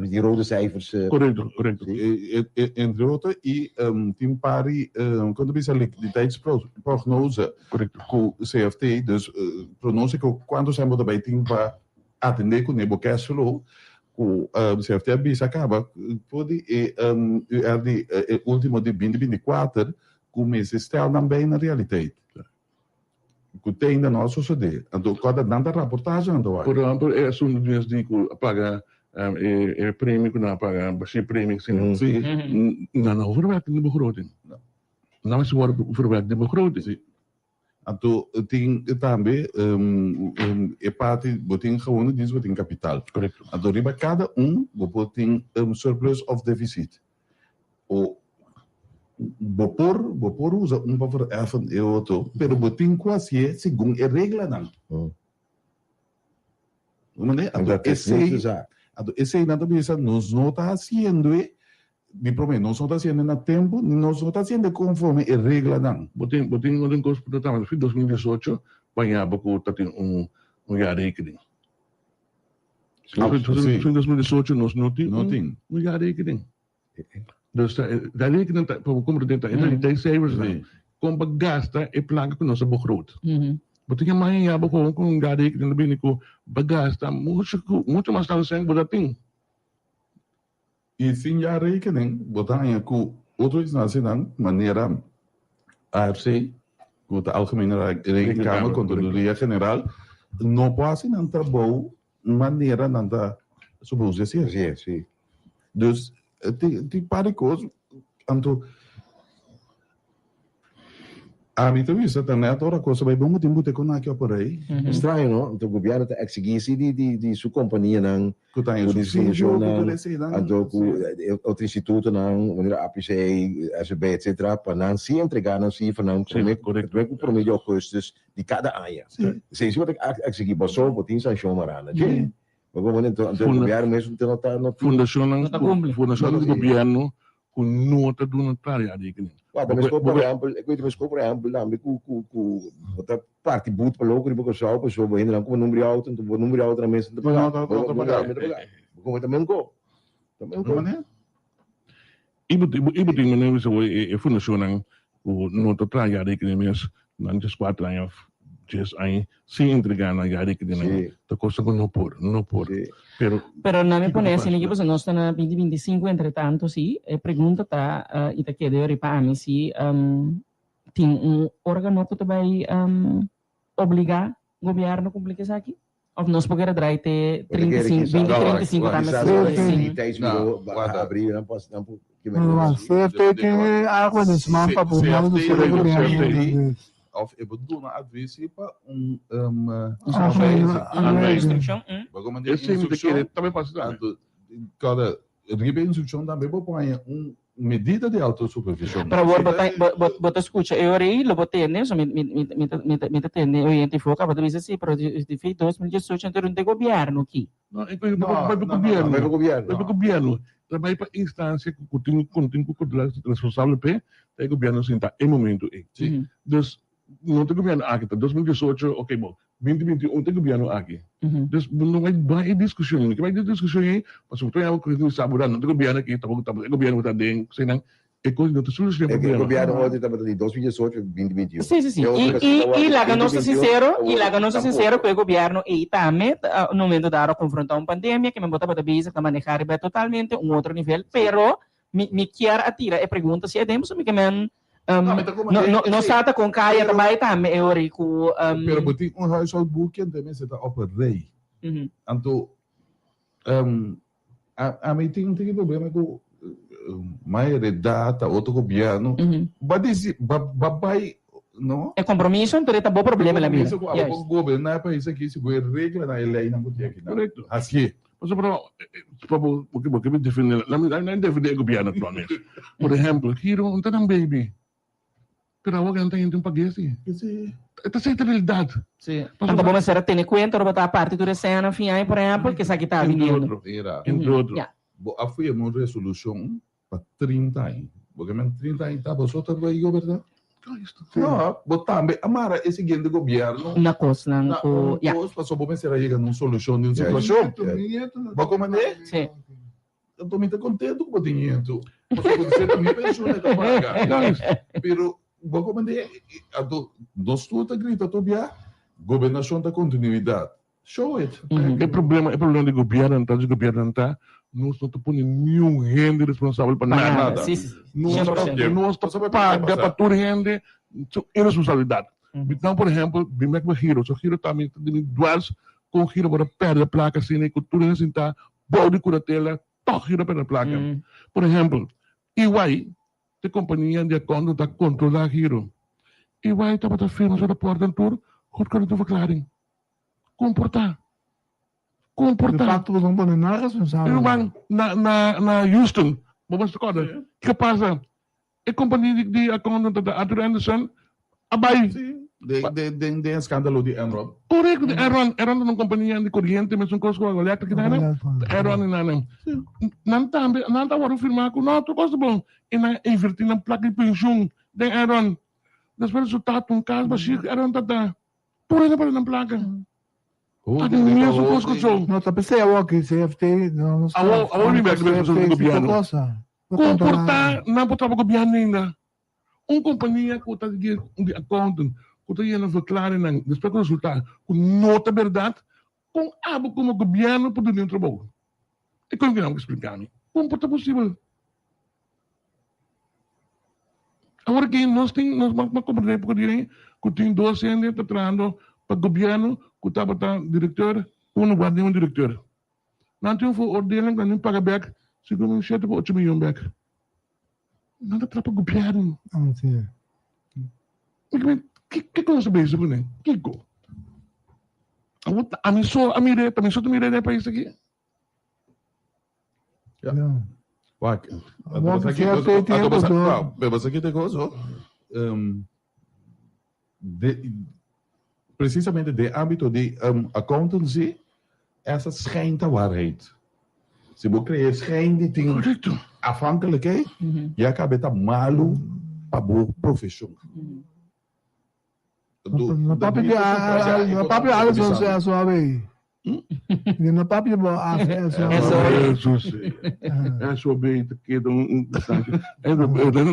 die rode cijfers. Correto, correto. Entre outros, e tem pari, quando bisa liquiditeitsprognose, com o CFT, dus prognose que quando se muda bem tem para atender com o cash flow, com o CFT bisa acaba, pode o último de 2024, com o mês estel também na realidade. Que tem da nossa sociedade. Então, cada tanta reportagem ando. Por exemplo, é assunto de nós de pagar prêmio que não paga, baixo prêmio que sim. Não verwerkt in de begroting. Nou is het verwerkt in de begroting. Então, tem também parte botem gewoon diz botem capital. Correto. Então, riba cada botem surplus of deficit. O Bopor usa para erfen e outro, pero botin quase segundo a regra não. Esse aí nada bisa nos não está fazendo, me prometo, não está fazendo na tempo, não está fazendo conforme a regra não. Botin um curso para também, em 2018, banhar pouco tá tem já rekening. Em 2018 nós não tem já rekening. Dus daar rekenen we komen dit in de cijfers aan. Kom bagasta e plaga com nossa begroting. Porque que amanhã já vou com já rekening bem com bagasta muito mais tarde sem botar tem. E sim já rekening botar com outros nacionais maneira AFC com a algemene rekenkamer controladoria general não pode não trabalhar maneira não da subsidiação. Sim. Dus tem pare coisas, então a minha vista também a outra coisa vai bom tempo ter com aqui por aí. Estranho, não? Então o governo está exigir de sua companhia não, que tem o distribuição não, então outro instituto não, maneira APC, SB, etc. para não se entregar não se para não comer com promedio custos de cada área. Se isso vai exigir passou, botin sanção marana. Então, o governo mesmo não está no fundação do governo com nota do notário ali. Mas por exemplo, lá a parte boot para logo depois só para só ainda não com número alto, então o número alto também se pagar. Como também go. Ibu ting mana bisa e fundação não o notário ali que mesmo não just 4 anos just aí se entregar na área que tem tá coisa com não por pero na me pone assim que você nós está na 2025 entretanto sim pergunta tá e tá que de para mim se tem órgão que vai obrigar o governo a cumprir isso aqui ou nós podemos dar até 35 também abrir não posso não CFT tem água nesse mapa por meio do seu governo. Of eu bedoel na advisie para restrição esse me quer também passa cada Ribe instrução também põe medida de autossupervisão. Para bota escucha, eu orei, lo botei, né? So me tene, eu ia focar, mas diz assim, pero de feito 2018 então não tem governo aqui. Não, vai para o governo. Vai para o governo. Vai para o governo. Trabalha para instância que o responsável é o governo sentar em momento. Uhum. Dus não tem governo aqui. 2018, ok, bom. 2021 tem governo aqui. Uhum. Dus não vai discussão. Que vai ter discussão aí, mas o que eu acredito sabe não tem governo aqui, tá o governo está dentro, sei não. É coisa não tem solução É que o problema. governo ontem estava de 2018 a 2021. Sim, sim, sim. E lá que nós sincero que o governo aí também no momento da confrontar uma pandemia que me bota para bisa para manejar totalmente outro nível, pero me quer atira e pergunta se é demos me que men não está com caia também eu rico Pero betekent een huishoudboekje en daarmee zit op een rij. En toen, a mim tem problema com mais data, outro governo. Babai, não? É compromisso, então é bom problema lá mesmo. O governo é para isso aqui, se for regra na lei não pode aqui. Correto. Assim. Mas porque me defende, não defende o governo atualmente. Por exemplo, aqui não tem um baby. Pero agora não tem um paguete. Esta é a realidade. Sim. Então vamos ser ter em conta para botar a parte do recém final, por exemplo, que isso aqui está vindo. Entre outros. A foi uma resolução para 30 anos. Porque 30 anos estava só trabalhando, verdade? Não, botar amara esse grande governo. Na coisa, na coisa, passou por pensar aí numa solução de uma situação. Vai comandar? Sim. Eu estou muito contente com o dinheiro. Você também pensou na pagar. Pero vou comandar, nós todos gritam, tobia, governação da continuidade. Show it. É problema do governo, então o governo está nós não estamos pondo nenhum rende responsável para nada. Nós estamos pagando para todo rende sua irresponsabilidade. Então, por exemplo, vim aqui para Hiro. O Hiro também tem duas com Hiro para perder a placa, assim, com tudo isso, está bom de curatela, todo Hiro para a placa. Por exemplo, EY, a companhia de conta está controlando Hiro. EY está para firma sobre a porta do tour, o que eu verklaring. Comportar. De facto, não podem nada responsável. Irmão, na Houston, vamos recordar, o que passa? A companhia de accountant da Arthur Anderson, abai. De escândalo de Enron. Correto, Enron é uma companhia de corrente, mas um custo elétrico, Enron e não também, não está a firmar com outro custo bom, e na invertir na placa de pensão de Enron. Depois resultado um caso, mas Enron está por aí para na placa. No, tapi saya wakil CFT. Awal ni mereka bersama governo. Comportar não pode trabalhar governo ainda. Companhia que está de accountant, que está na verklaring, depois do resultado, com nota verdade, com abo como governo para dentro do trabalho. E como que não explicar? Como pode ser possível? Agora que nós vamos compreender porque tem 12 anos está trabalhando para o governo, que estava diretor, um guarda um diretor. Não tem um ordenamento que não paga back, segundo um 7 ou 8 milhões back. Não dá para o governo. Não sei. Que coisa bem isso, né? Que coisa? A mim só tu mire para isso aqui. Não. Mas aqui tem coisa. Precisamente de âmbito de accountancy, essa schijnt de waarheid. Se você criar schijn die ting afhankelijkheid, je acaba de malo para boa profissão. No papi algo é suave. No papi é suave que eu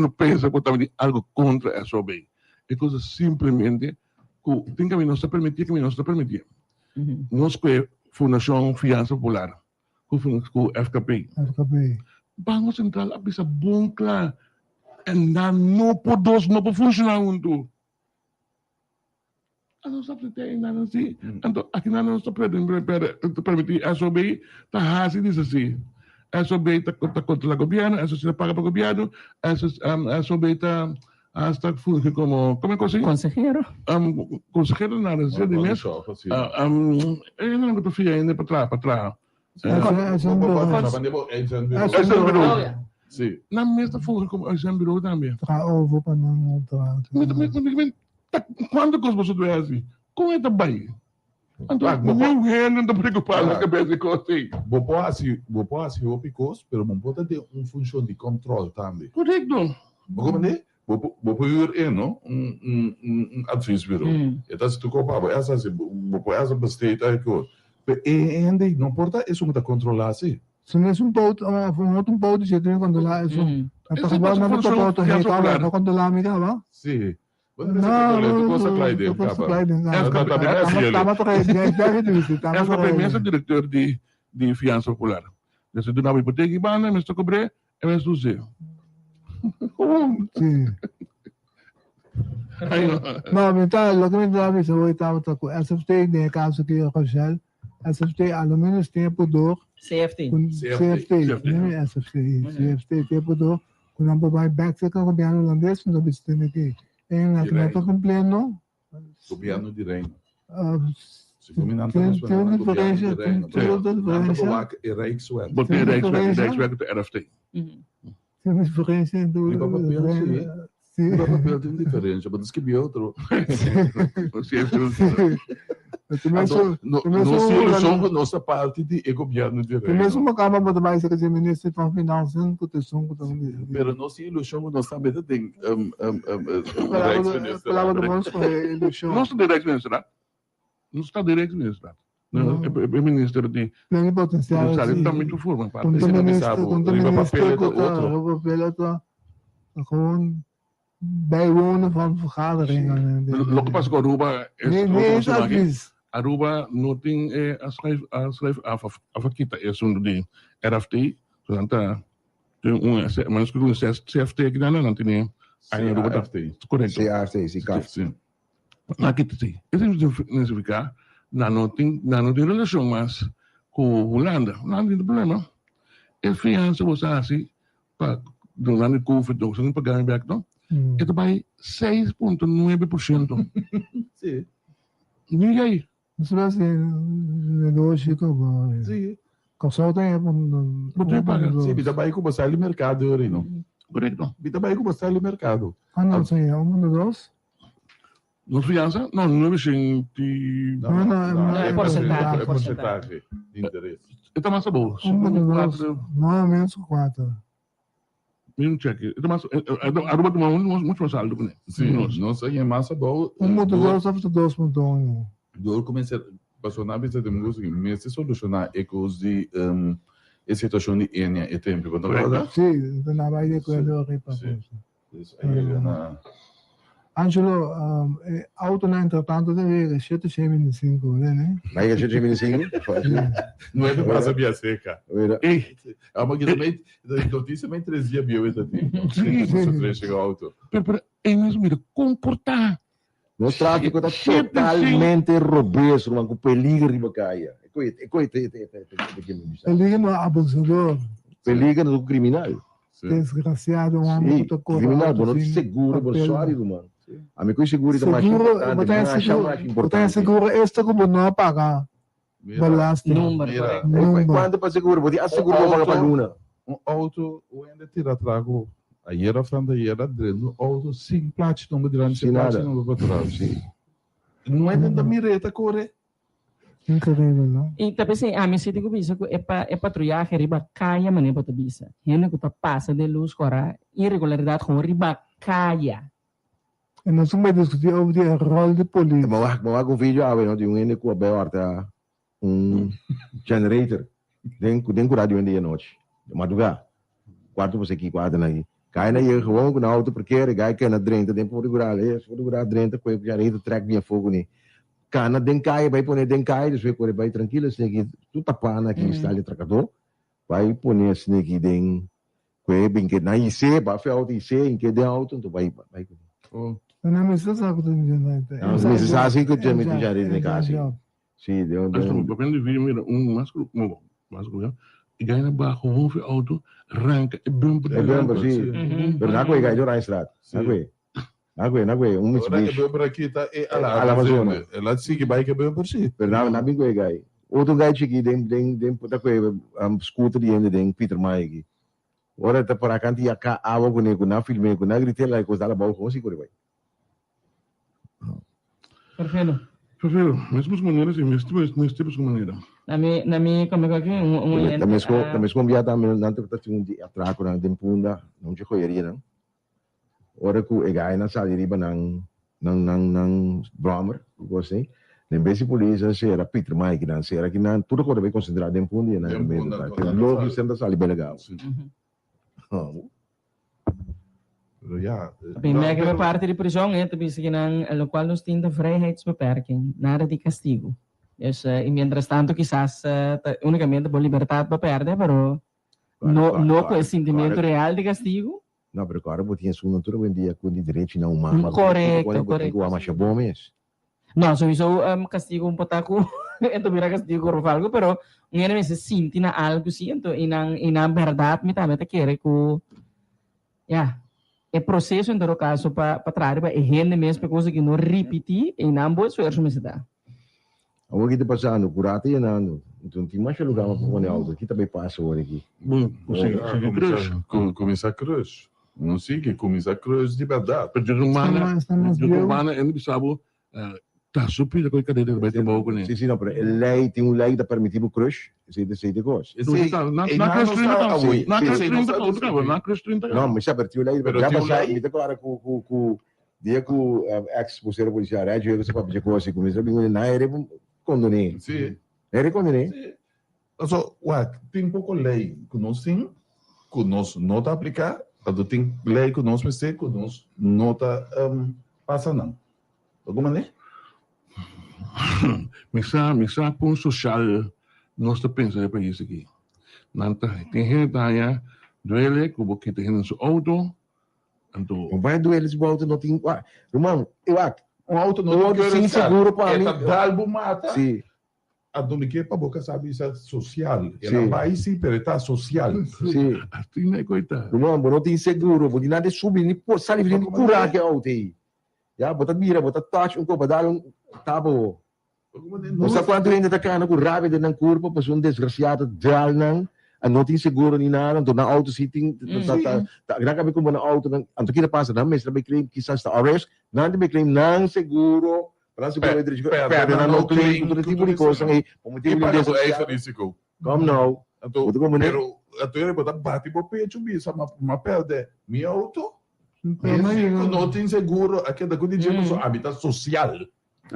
não penso que algo contra a suave. É coisa simplesmente tem que não se permitir. Nós que Fundação Fiança Popular, com FKP. Banco Central abisa bom claro, e não pode funcionar junto. Não sabe ter nada assim. Então aqui não está permitir a SOB tá assim diz assim. A SOB tá contra o governo, a SOB paga para o governo, a SOB tá hasta como é que assim? Consejero nada, assim de mês. Eu não estou fiando para trás. Sim. Na mesa foi como agente também. Tra ovo para não entrar. Quando que você doer assim? Como é também? Então, não é não preocupado com a cabeça com assim. Vou pôr assim o picos, pero não pode ter função de controle também. Correto. Como é? Vou pôr não adviesbureau. Então se tu compra essa vou pôr essa besteira aí que ainda não importa isso muito controlar assim. Se não é um pouco de jeito quando lá isso. Até agora não tô pouco recar, não quando lá me dá, Sim. Não, Cosa Clyde, Essa premissa diretor de fiança popular. Desse do nome hipoteca e banda, mas cobre é mais usado. Sim. Não, então, lo que me dá isso hoje estava com essa você tem caso que eu Rochelle, essa você ao menos tempo do CFT. CFT tempo do quando não vai back se com o governo holandês não precisa aqui. En aqui não tô pleno. Governo de reino. Se Tem diferença, tem toda diferença. É Rijkswet. Botei Rijkswet do RFT. Tem diferença do... Sim. O papel tem diferença, mas que outro. Nossa parte de governo de reino. Mesmo uma cama para mais que o ministro da Finanças, proteção que também. Pero nossa ilusão não sabe de tem Palavra do monstro é ilusão. Não está direto ministrado. Não está direto ministrado. É ministro de... Não é potencial. Ele está muito forma. Quando o papel gewoon bijwonen van vergaderingen. Lo que pasa con Aruba es advies. Aruba no tiene schrijf afakita es un de RFT, portanto mas que um CFT que não tem aí Aruba correto. CRT, CAF. Sim. Aqui tem. Isso significa não tem relação mais com Holanda. Não tem problema. É fiança você assim para durante o Covid, você não pagar back não. Ito vai 6.9%. Sim. E aí? Isso vai ser negócio que vai. Sim. Só tem Você paga. Sim, vida vai com você no mercado, não? Correto. Vida vai com você no mercado. Não sei, dos? Não fiança? Não, 900. Não, é porcentagem. É porcentagem de interesse. Então, mais bom. Não é menos 4. Check. Aruba tem muito mais alto, né? Sim, não sei, é massa boa. 2 of 2.1. Eu comecei passou na vez de música, mas se solucionar é que a situação de Enia é tempo quando agora. Sim, na vai de coisa repasso. Isso aí na Angelo, auto na entretanto deve 775, né? Vai a 775? não é do Casa Via Seca. Ei, é uma também notícia também 3 dias bio essa tem. Sim, chega auto. Pero é mesmo mira comportar. No tráfico está totalmente robusto, uma peligro riba caia. Peligro no abusador. Peligro no criminal. Desgraciado, um homem muito correto. Criminal, não seguro, bolsário, mano. A minha coisa segura é mais importante. Botar seguro, este como não pagar. Balaste. Quanto para seguro? Vou dizer, seguro para pagar luna. Auto, o ainda tira trago. Aí era frente, aí era dentro. Auto, sim, plástico, não me dirá, sem plástico, não vou trás. Não é dentro da mireta, corre. Incrível, não? E também assim, a minha cidade bisa é patrulhagem riba caia mané para bisa. Ele que tá passa de luz cora irregularidade com riba caia. E nós vamos discutir o rol de polícia. Mas um vídeo de um ene com a beorta generator. Tem curado de noite. De madrugada. Quarto você aqui, quadra aí. Cai na aí, gewoon com a auto porque cai que na drenta, tem por segurar drenta, com o generator track via fogo ni. Cana den cai, vai pôr den cai, depois corre vai tranquilo, assim aqui, tu tapana aqui está ali tracador. Vai pôr assim aqui den que bem que na IC, vai fazer auto IC, em que den auto, tu vai. Não me sei sabe do jeito. Não me sei assim que eu me já de casa. Sim, deu. Depende do vídeo, mira, mais e ganha na barra com o auto, arranca, é bumper. É bumper, sim. Mas não é que ganha na estrada. Não é, Mitsubishi. Ora que bumper aqui tá a Amazônia. Ela sigue vai que bumper sim. Mas não é que ganha. Outro guy aqui, tem puta coisa, scooter de ainda, tem Peter Maia aqui. Ora, tá para canto e a água com ele, na filme, com na grite lá, coisa da boa, como se corre, vai. Perfeito. Perfeito. Mesmas maneiras e mesmos tipos de maneira. Na mi como é que Também com biata, não tem que ter um dia atrás, quando tem punda, não te conheria, não. Ora, que o guy na sala de riba, nang Brahmer, gostei. Nem bem se polícia, se era Peter Mike, não, se era que não, tudo que vai considerar de punda, não, logo que senta sala, bem legal. Pero ja. Tapi merken we parte de prisão é também se nang local nos tem de vrijheidsbeperking, nada de castigo. Dus mientras tanto quizás unicamente por libertad va perder, pero no com esse sentimento real de castigo. Não, pero agora eu tinha segunda tudo bem dia com direito não humano. Correto. Não, sowieso castigo um potaco, então vira castigo por algo, pero ngayon may se sinti na algo si então inang verdade me também quer que é processo em todo caso para trás é gente mesmo coisa que não repetir e não boa esforço me se dá. O que está passando, curate e não, então tem mais lugar para pôr auto, aqui também passa agora aqui. Bom, Começar cruz. Não sei que começar cruz de verdade. Pero yung mana, ano bisabo, tá super da coisa dele, vai ter bom com ele. Sim, não, pero lei tem lei que permite o cruz, sei de coisa. Na cruz 30. Não, mas sabe, tem lei, já passar, me declara com dia que o ex-poseiro policial, eu você pode dizer coisa, começa a vir na era condené. Sim. Era condené. Also, tem pouco lei que nós sim, que nós não tá aplicar, tem lei que nós pensamos que nós não tá passa não. Alguma lei? Misa pun social nós tá pensando para isso aqui. Nanta tem gente aí duele que porque tem no seu auto, então vai duele esse auto não tem, irmão, eu acho auto não tem seguro para mim. Dalbo mata. Sim. A domique para boca sabe isso é social. Ela vai sim, pero tá social. Sim. Assim não é coitado. Irmão, não tem seguro, porque nada subir nem por sair nem curar que auto aí. Já botar mira, botar touch copo dar tabo. Você quando ainda tá cana com rápido na curva, passou desgraciado dal não, não tem seguro nem nada, então na auto sitting, tá grave como na auto, então que passa, não, mas também claim que está arrest, não também claim não seguro, para seguro perde não claim, todo tipo de coisa aí, como tem de risco. Como não? Então, pero eu botar bate por peito bisa, mas perde minha auto. Não tem seguro, aqui da coisa de habitat social.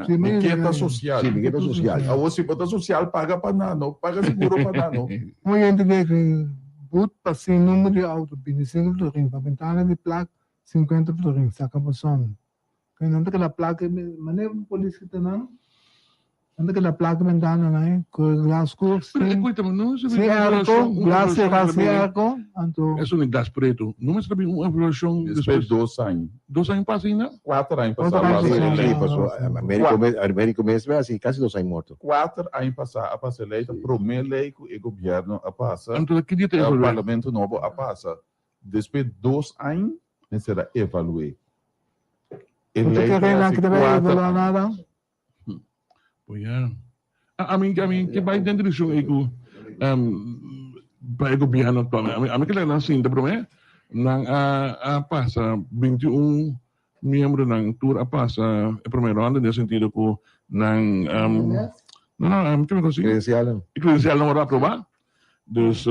Miqueta social. Sim, miqueta social. A você bota social, paga para não paga seguro para não. Uma gente vê que boot passei número de auto, 25 florin, para ventana de placa, 50 florin, saca para som. Kaya não tem aquela placa, maneira polícia que não, não tem aquela placa ventana, né? Com glass curso. Cuita, não se vê glass arco, então. É só um gás preto. Não me sabe uma evolução depois 2 anos. 2 anos passa ainda? 4 anos passar. América mesmo é assim, quase 2 anos morto. 4 anos passar, a passar eleita, primeira lei que o governo a passa. Então aqui dia tem o parlamento novo a passa. Depois 2 anos, será evaluar. Não tem que evaluar nada. Yeah. I mean, que vai dentro disso ego para o governo atual. A mim que lá assim, da promessa, nang passa 21 membros nang tour a passa é primeiro ano nesse sentido que nang não, como assim? Credencial não era aprovado. Dus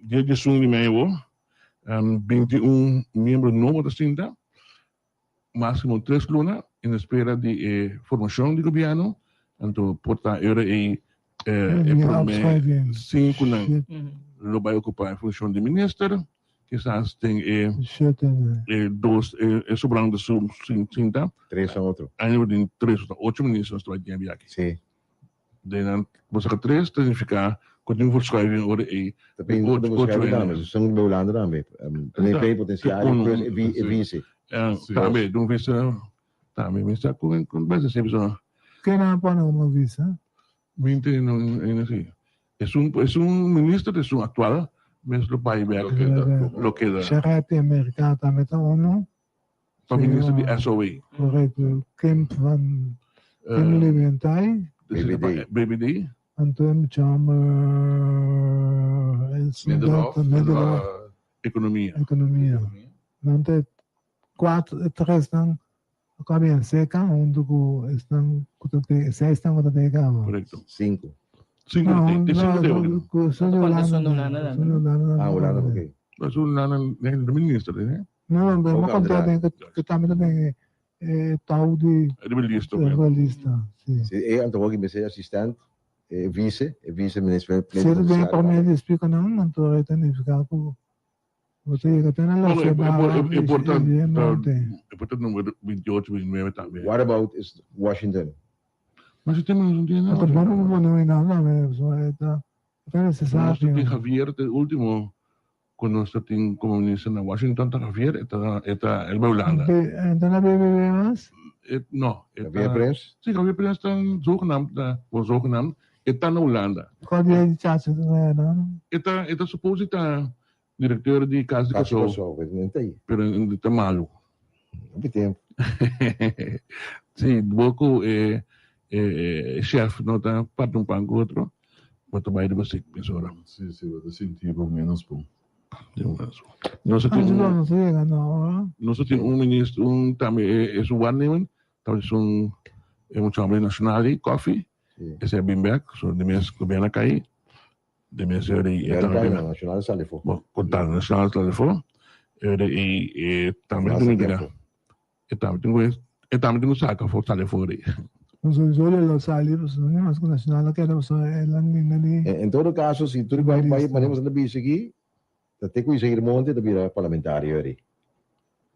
dia de junho de maio, 21 membros novos da cinta, máximo 3 lunas, em espera de formação de governo. Então, portanto, era em 5 anos. Ele vai ocupar a função de ministro, quizás tem 2, sobrando de sua cinta. 3 são outros. Ainda tem 3 ou 8 ministros que vai ter aqui. Sim. Daí, você tem 3, significa continua verschuiving ora e. Também não podemos escrever nada, são do lado também. Tem potencial e vice. Também, não vice. Também, mas está com base sempre só. ¿Qué era para una visa? 20 no sé. Es un ministro de su actual, es lo país lo que da. Charate americano también está uno. Para ministro de SOE. Correcto. Kemp van Leventai. BBD. Anton Chamber, el Nederlof, Nederlof, Economia. economia. Nante 3 ng kami seca, dugo están kutote 6 ng kutote kamo. Correcto. 5. Cinco, cinco de Wala na, okay. So, ng ministro din eh. No, pero Okay, makontrata yung katami na tao di Ministro. lista. Ang tawagin ba siya, assistant, vice-minister. Sir, din pa kami speaker naman, nantorita ni Fikaku. Buti ka na lang siya ba? Importante nung 28 may tabi. What about is Washington? Mas ito naman hindi na. Ito ba mo naman namin? So, ito sa Sa akin. Javier, el último, cuando sa ting comunista na Washington, ta Javier, eta el Baulanda. Ito na bibigay mas? No. Javier Prince? Sí, Javier Prince tan zogenaamd, eta na Holanda. Kung di ay chacho na yan, Eta supposita directeur di Casa de Caso, Caso, presidente. pero hindi ta malo. Ang tempo. Sí, Boco chef, no ta patong pang outro. Boto bay de basik, misora. Sì, vado a sentire menos po. No sa ano ting ba? Sige, ano? no sa ting ministro, es un one tapos un chambre nacional coffee, Sí. ese Bimberg, so de mes governo kai, de mes Americano, nacional Salifo. contar nacional telefone, também tem que também tem que sacar for telefone. Kung solo lo sali, so niya mas kung national na kaya so elan din na ni. En todo caso, si tú vas a manemos na bisi aquí, te ko isa monte te bira parlamentario eri.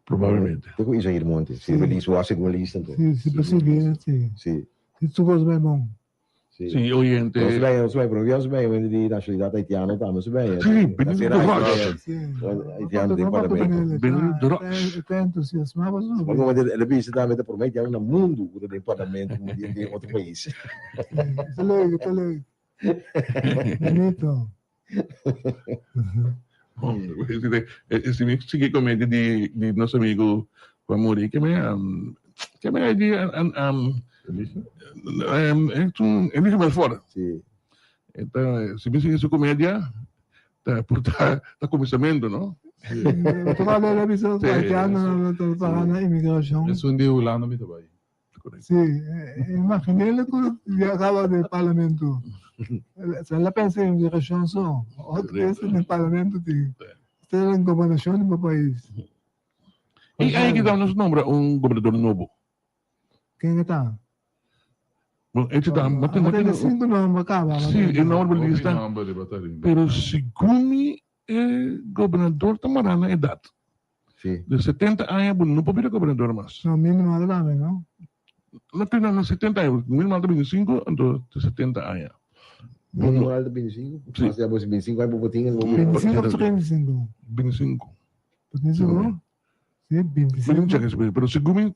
Provavelmente. Te ko isa monte. Si release wa sig lista to. Si sige, si. Sí. Si tugos ba mong? Sí. Sì, oyente. Nos vai, proviamo se vai, di nacionalidad haitiana, estamos se vai. Sì, benissimo. Haitiano di parlamento. Ito entusiasmado. Como ele disse, também promete um mundo do parlamento de outro país. Tuloy. Ganito. Sige comédia de nosso amigo Amori, que me Elisa Belfort. Sí. Então, se me sigue sua comédia, tá começamento, não? Ito ka na labi sa haitiano na imigrasyon. Eso hindi wala na bitaw. Si, imaginele ko acaba del parlamento. Sa la pensa imigrasyon so. Otro es en el parlamento de la gobernación del país. E aí que nos nombra governador novo. Quem está? Bom, esse tá, Tem 5 nomes acaba. Sim, é nome lista. Number di Batalin. Pero segundo governador tamará na idade. Sí. De 70 anos, não pode vir governador mais. No, mínimo dami, no? Não tem nada 70 anos, mínimo de 25, então de 70 anos. Mínimo de 25. Sí. Mas ya 25 hay bobotín en el 25 o 35? 25. 25? Sí, 25. Pero segundo,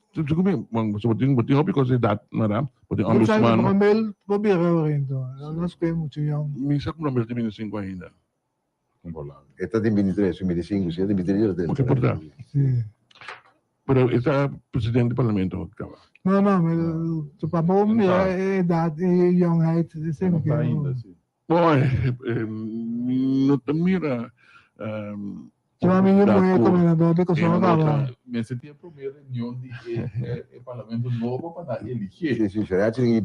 bom, você botin hopi kasi dat nara, botin Kung saan ombudsman. yung Mel, pabira rin to. Alas ko yung mucho yung... Misa ko naman de 25 ainda. Esta de 23, 25, sí, de 23. O que importa? Sí. Pero esta presidente do parlamento acaba. No, tu papa mo edad, yung height, same Não tá ainda, que... sim. Bom, não te mira. Diba, may yung mga komenador de ko sa mga Mas você tinha a primeira reunião de parlamento novo para eleger. Sí, sí, será que el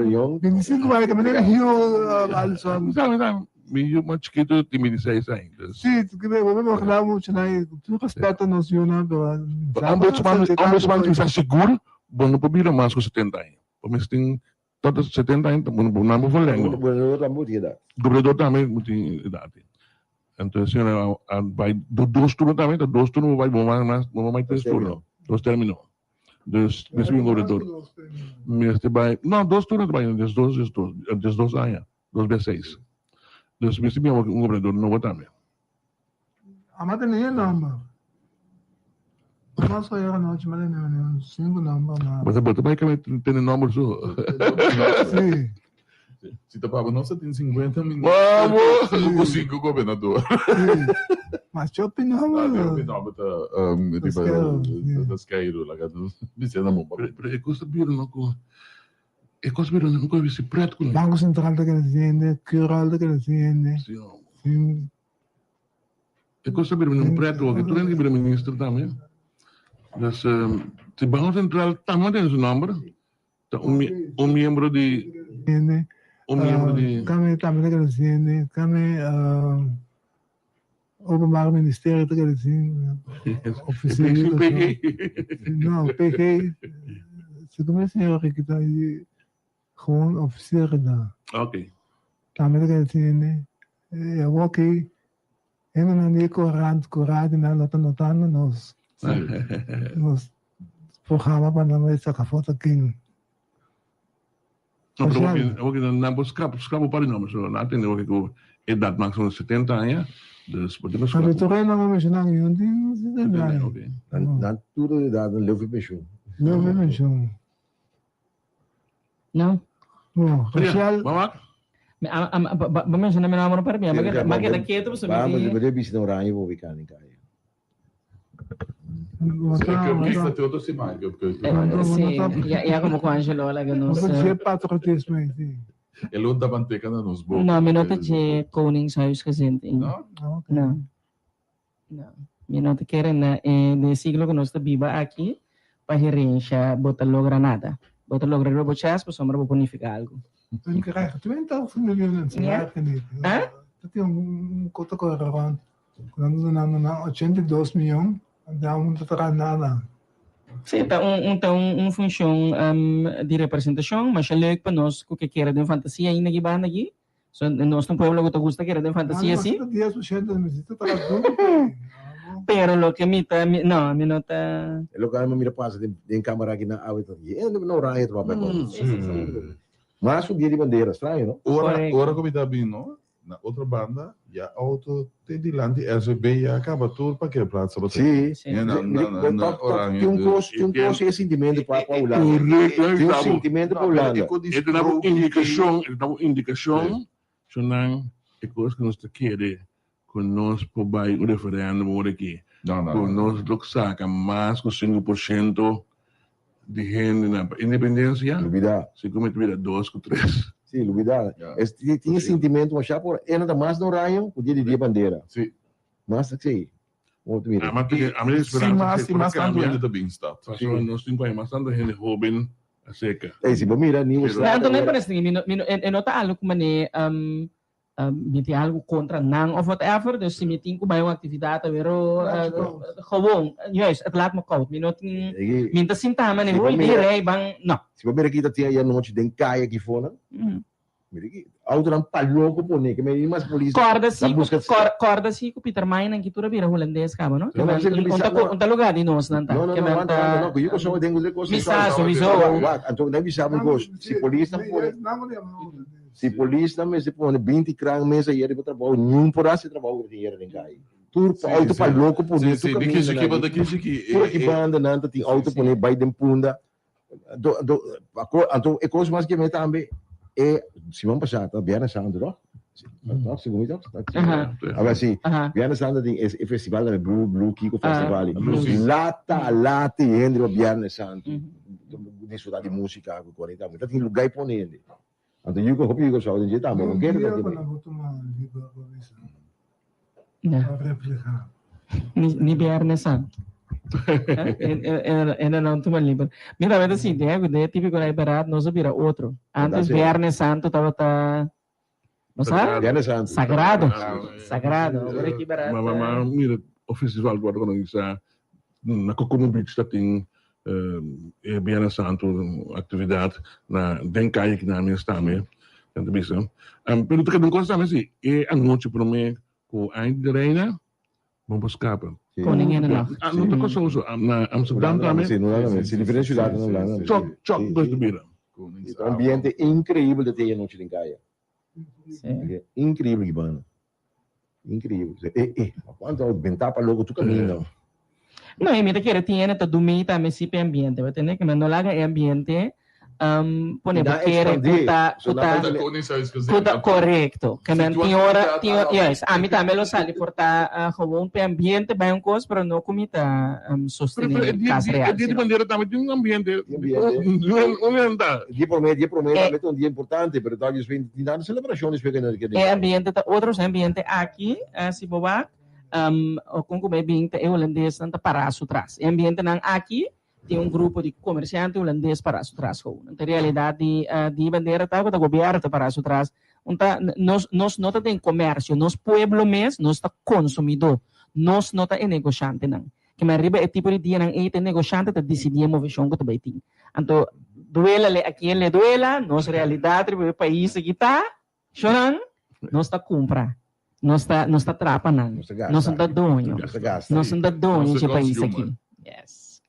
reunión. 25 ba kami nila yung Alson. Sabe, meio mais chiquito de 16 ainda. Sí, kaya mo reklamo siya na tu respeto nos yun na Ombudsman que está seguro, bom, não pode vir mais com 70 anos. Mas tem todos 70 anos, não vou falar. Bueno, la multidad. Governador também tem idade. Então, assim, vai dois turnos também, dois turnos vai mais três turnos. Dois terminou. Dus o governador. Mas vai, não, dois turnos vai, dos dois anos, 2 vezes 6. Dus misschien governador novo também. Amata na yun number. Mas kaya ano, chimala na yun, 5 number na. Mas vai que tem número só. Sí. Se tapava, não, você tem 50 minutos. Vamos! Com 5 governador. Mas shopping naman. Das Cairo, lá, Vicente Mumba. Pero custa biro no ko. E cosa per non come si preto con Banco Central da Graziende, Cural da Graziende. Sì, no. Sim, E cosa per non preto che tu non per ministro também. Dus se Banco Central também tem seu nome. Um membro de Graziende. Kami também da Graziende, kami Openbaar Ministerie da Graziende. Officieel. Nou, PG. Ze commissie heel erg dat je gewoon officieel gedaan. Ok. Também da Graziende. Ok. En dan die corrade na lota notando nos programa para não essa foto king. No, pero ook in een scrap para nome, so na tem ook ik idade máximo 70 anos. Dus wat is Mas tu não vou mencionar nenhum tem Ok. Dan tudo de dado leu foi pension. não vou mencionar. Não. Bom, racial. Vamos. Vamos na minha mão para mim. Mas que quieto você Vamos me. de bisita oranje vou ficar em casa. Questa te lo si manca perché Sim, e como com a Angelo lá que nós. Mas é patriotismo aí. è l'onda manteca da nos bo. Não, minota de Koningshuis gezien. No? Não. Não. Minota querem na de siglo que nós está viva aqui para gerência botar logra nada. Botar logra robochas para sombra bonificar algo. Dan krijg je 20 miljoen salaris niet. Hè? Dat is een korte korrelation. Dan doen we na 82 miljoen. En dan moet het eraan nada. Sim, então função de representação, mas é leuk para nós que quer de fantasia ainda que vai aqui. So nós não podemos que gosta quer de fantasia sim. 10% necessita para tudo. Pero lo que mita no, mi nota. É logo me mira passa de câmera aqui na áudio. E não oranje tropa. Mas o dia de bandeira, estranho, não? Ora come da bino, na outra banda, ja auto te di landi SB ja acaba tudo para que praça você. Sim, Sim. não, oranje. tem um curso de sentimento para a Holanda. Correto, Tem um sentimento para a Holanda. Ele dá uma indicação, so não é coisa que nós queremos que nós podemos o referendo por aqui. No. Nós lo saca mais que 5% de gente na independência, Lubida. se como tiver 2 ou 3. Sim, Lubida. Tinha sentimento, mas já por ainda mais no raio, o dia de bandeira. Sim. Mas sim. Muito bem. A minha esperança Sim, mas tanto ainda bem está. nós temos aí bastante gente jovem a seca. É, se mira, nem os Não, também parece que nota algo como né tem algo contra não of whatever, dus se meting ko ba yung aktividade pero gewoon, juist, het laat me koud. Minta sintaman ni hoy dire bang no. Se mira aqui tinha aí a noite de caia aqui fora. Mira aqui, auto não palou com pone, que me mais polícia. Corda si ko Peter May nang kitura bira holandês ka no? Unta lugar di nos nanta. Não, eu só tenho de coisa. Misa, sowieso. Então deve saber gosto. Se polícia se polícia também se põe 20 crang mesa e ele para trabalhar, nenhum por esse trabalho que dinheiro nem cai. Tudo auto para louco por isso. Sim, que banda que por que banda não tem auto por nem vai de punda. Então é coisa mais que me também é semana passada, Viernes Santo, não? Segunda, agora sim, Viernes Santo tem esse festival da Blue Kiko Festival. Lata e Hendro Viernes Santo. De estudar de música com 40 minutos, tem lugar para ele. Então, eu hope you go so then jeta mo kung ni Viernes Santo. Ainda não toma livre. Mira, mas assim, é típico na Iberado, nós vira outro. Antes Viernes Santo estava Viernes Santo. Sagrado. Agora aqui Iberado. Mas mira, o festival do organizar na Cocomo Beach tem Viernes Santo atividade na Denkai que na minha estame, tanto isso. Pero tu não gosta mais assim, é a noite para mim com a Reina, vamos escapar. Koningin na. Não tô com so na Amsterdam também. Sim, não, se diferente cidade não lá. Choc gosto de bira. Um ambiente incrível de ter a noite em Gaia. Incrível, Ibana. Incrível. Quando ventar para logo tu caminho. No, y mira que tiene todo mita me sipe ambiente, va a tener que me no laga el ambiente pone Ina bakere expandi. kuta So, kuta dapat- kuta correcto. Kaya Situasyon tiora kita, yes, ami también lo sali porta gewoon pe ambiente ba yung cos pero no kumita Pero sostener casa real. di bandera tamit yung ambiente. Unenda. Dia promete, é um dia importante, pero talvez vem de dar celebrações pequenas que Ambiente outros ambiente aqui si bawa o kung kumebing te holandês nanta paraço trás. Ambiente nang aqui tem grupo de comerciante holandês paraço trás ho. Na realidade di bandeira tá com o governo tá paraço trás. Unta nós nota tem comércio, nós pueblo mes, nós tá consumidor, nós nota é negociante nang. Que mais riba é tipo de dia nang é negociante tá decidir movição que tá baiting. Anto duela le a quien le duela, nós realidade do país kita, choran, nós tá compra. Nós tá trapa nang. Nós tá donho. Nós tá donho esse país aqui. Yes.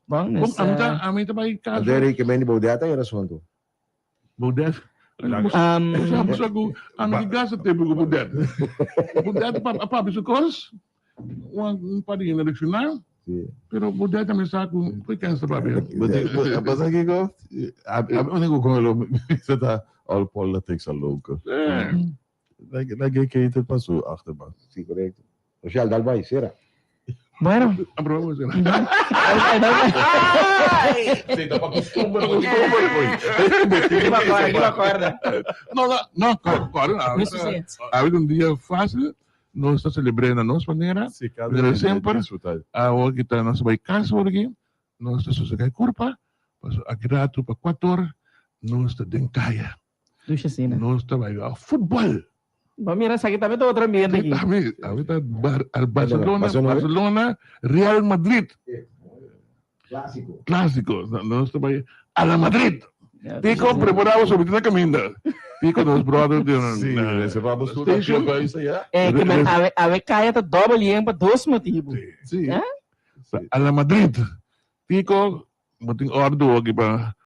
Bom, Kung amin ta may kaso. Dari que meni bodata era assunto. Budet. Sabi sa ko, ang higas at tebo ko budet. Budet pa bisukos. Ang pari na leksyonar. Pero budet kami sa ako, pwede ka sa pabi. Mas aqui, a única coisa está all politics are local. Lagi cater para sua achterban. Sim, correto. Social Dalbai, será? Bueno. Ang problema sila. Sei, dá para costumar. No, claro. Había un día fácil. No está celebrando nos manera. Pero sempre agora kita nós vai casa aqui. Nós está sosegay kurpa. Paso agrato pa 4. Nós está denkaya. Duxa sina. Nós está vai futebol. Mira, sakit kami to otro ambiente aquí. Kami ta Barcelona, Real Madrid. Clásico. Nós está vai a la Madrid. Tico preparado sobre na caminda. Tico nos brothers de Sim, reservamos tudo aqui Station. para isso aí. Que mas ave kaya ta double yang pa dos motivos. Sim. A la Madrid. Tico, muting ordo aqui pa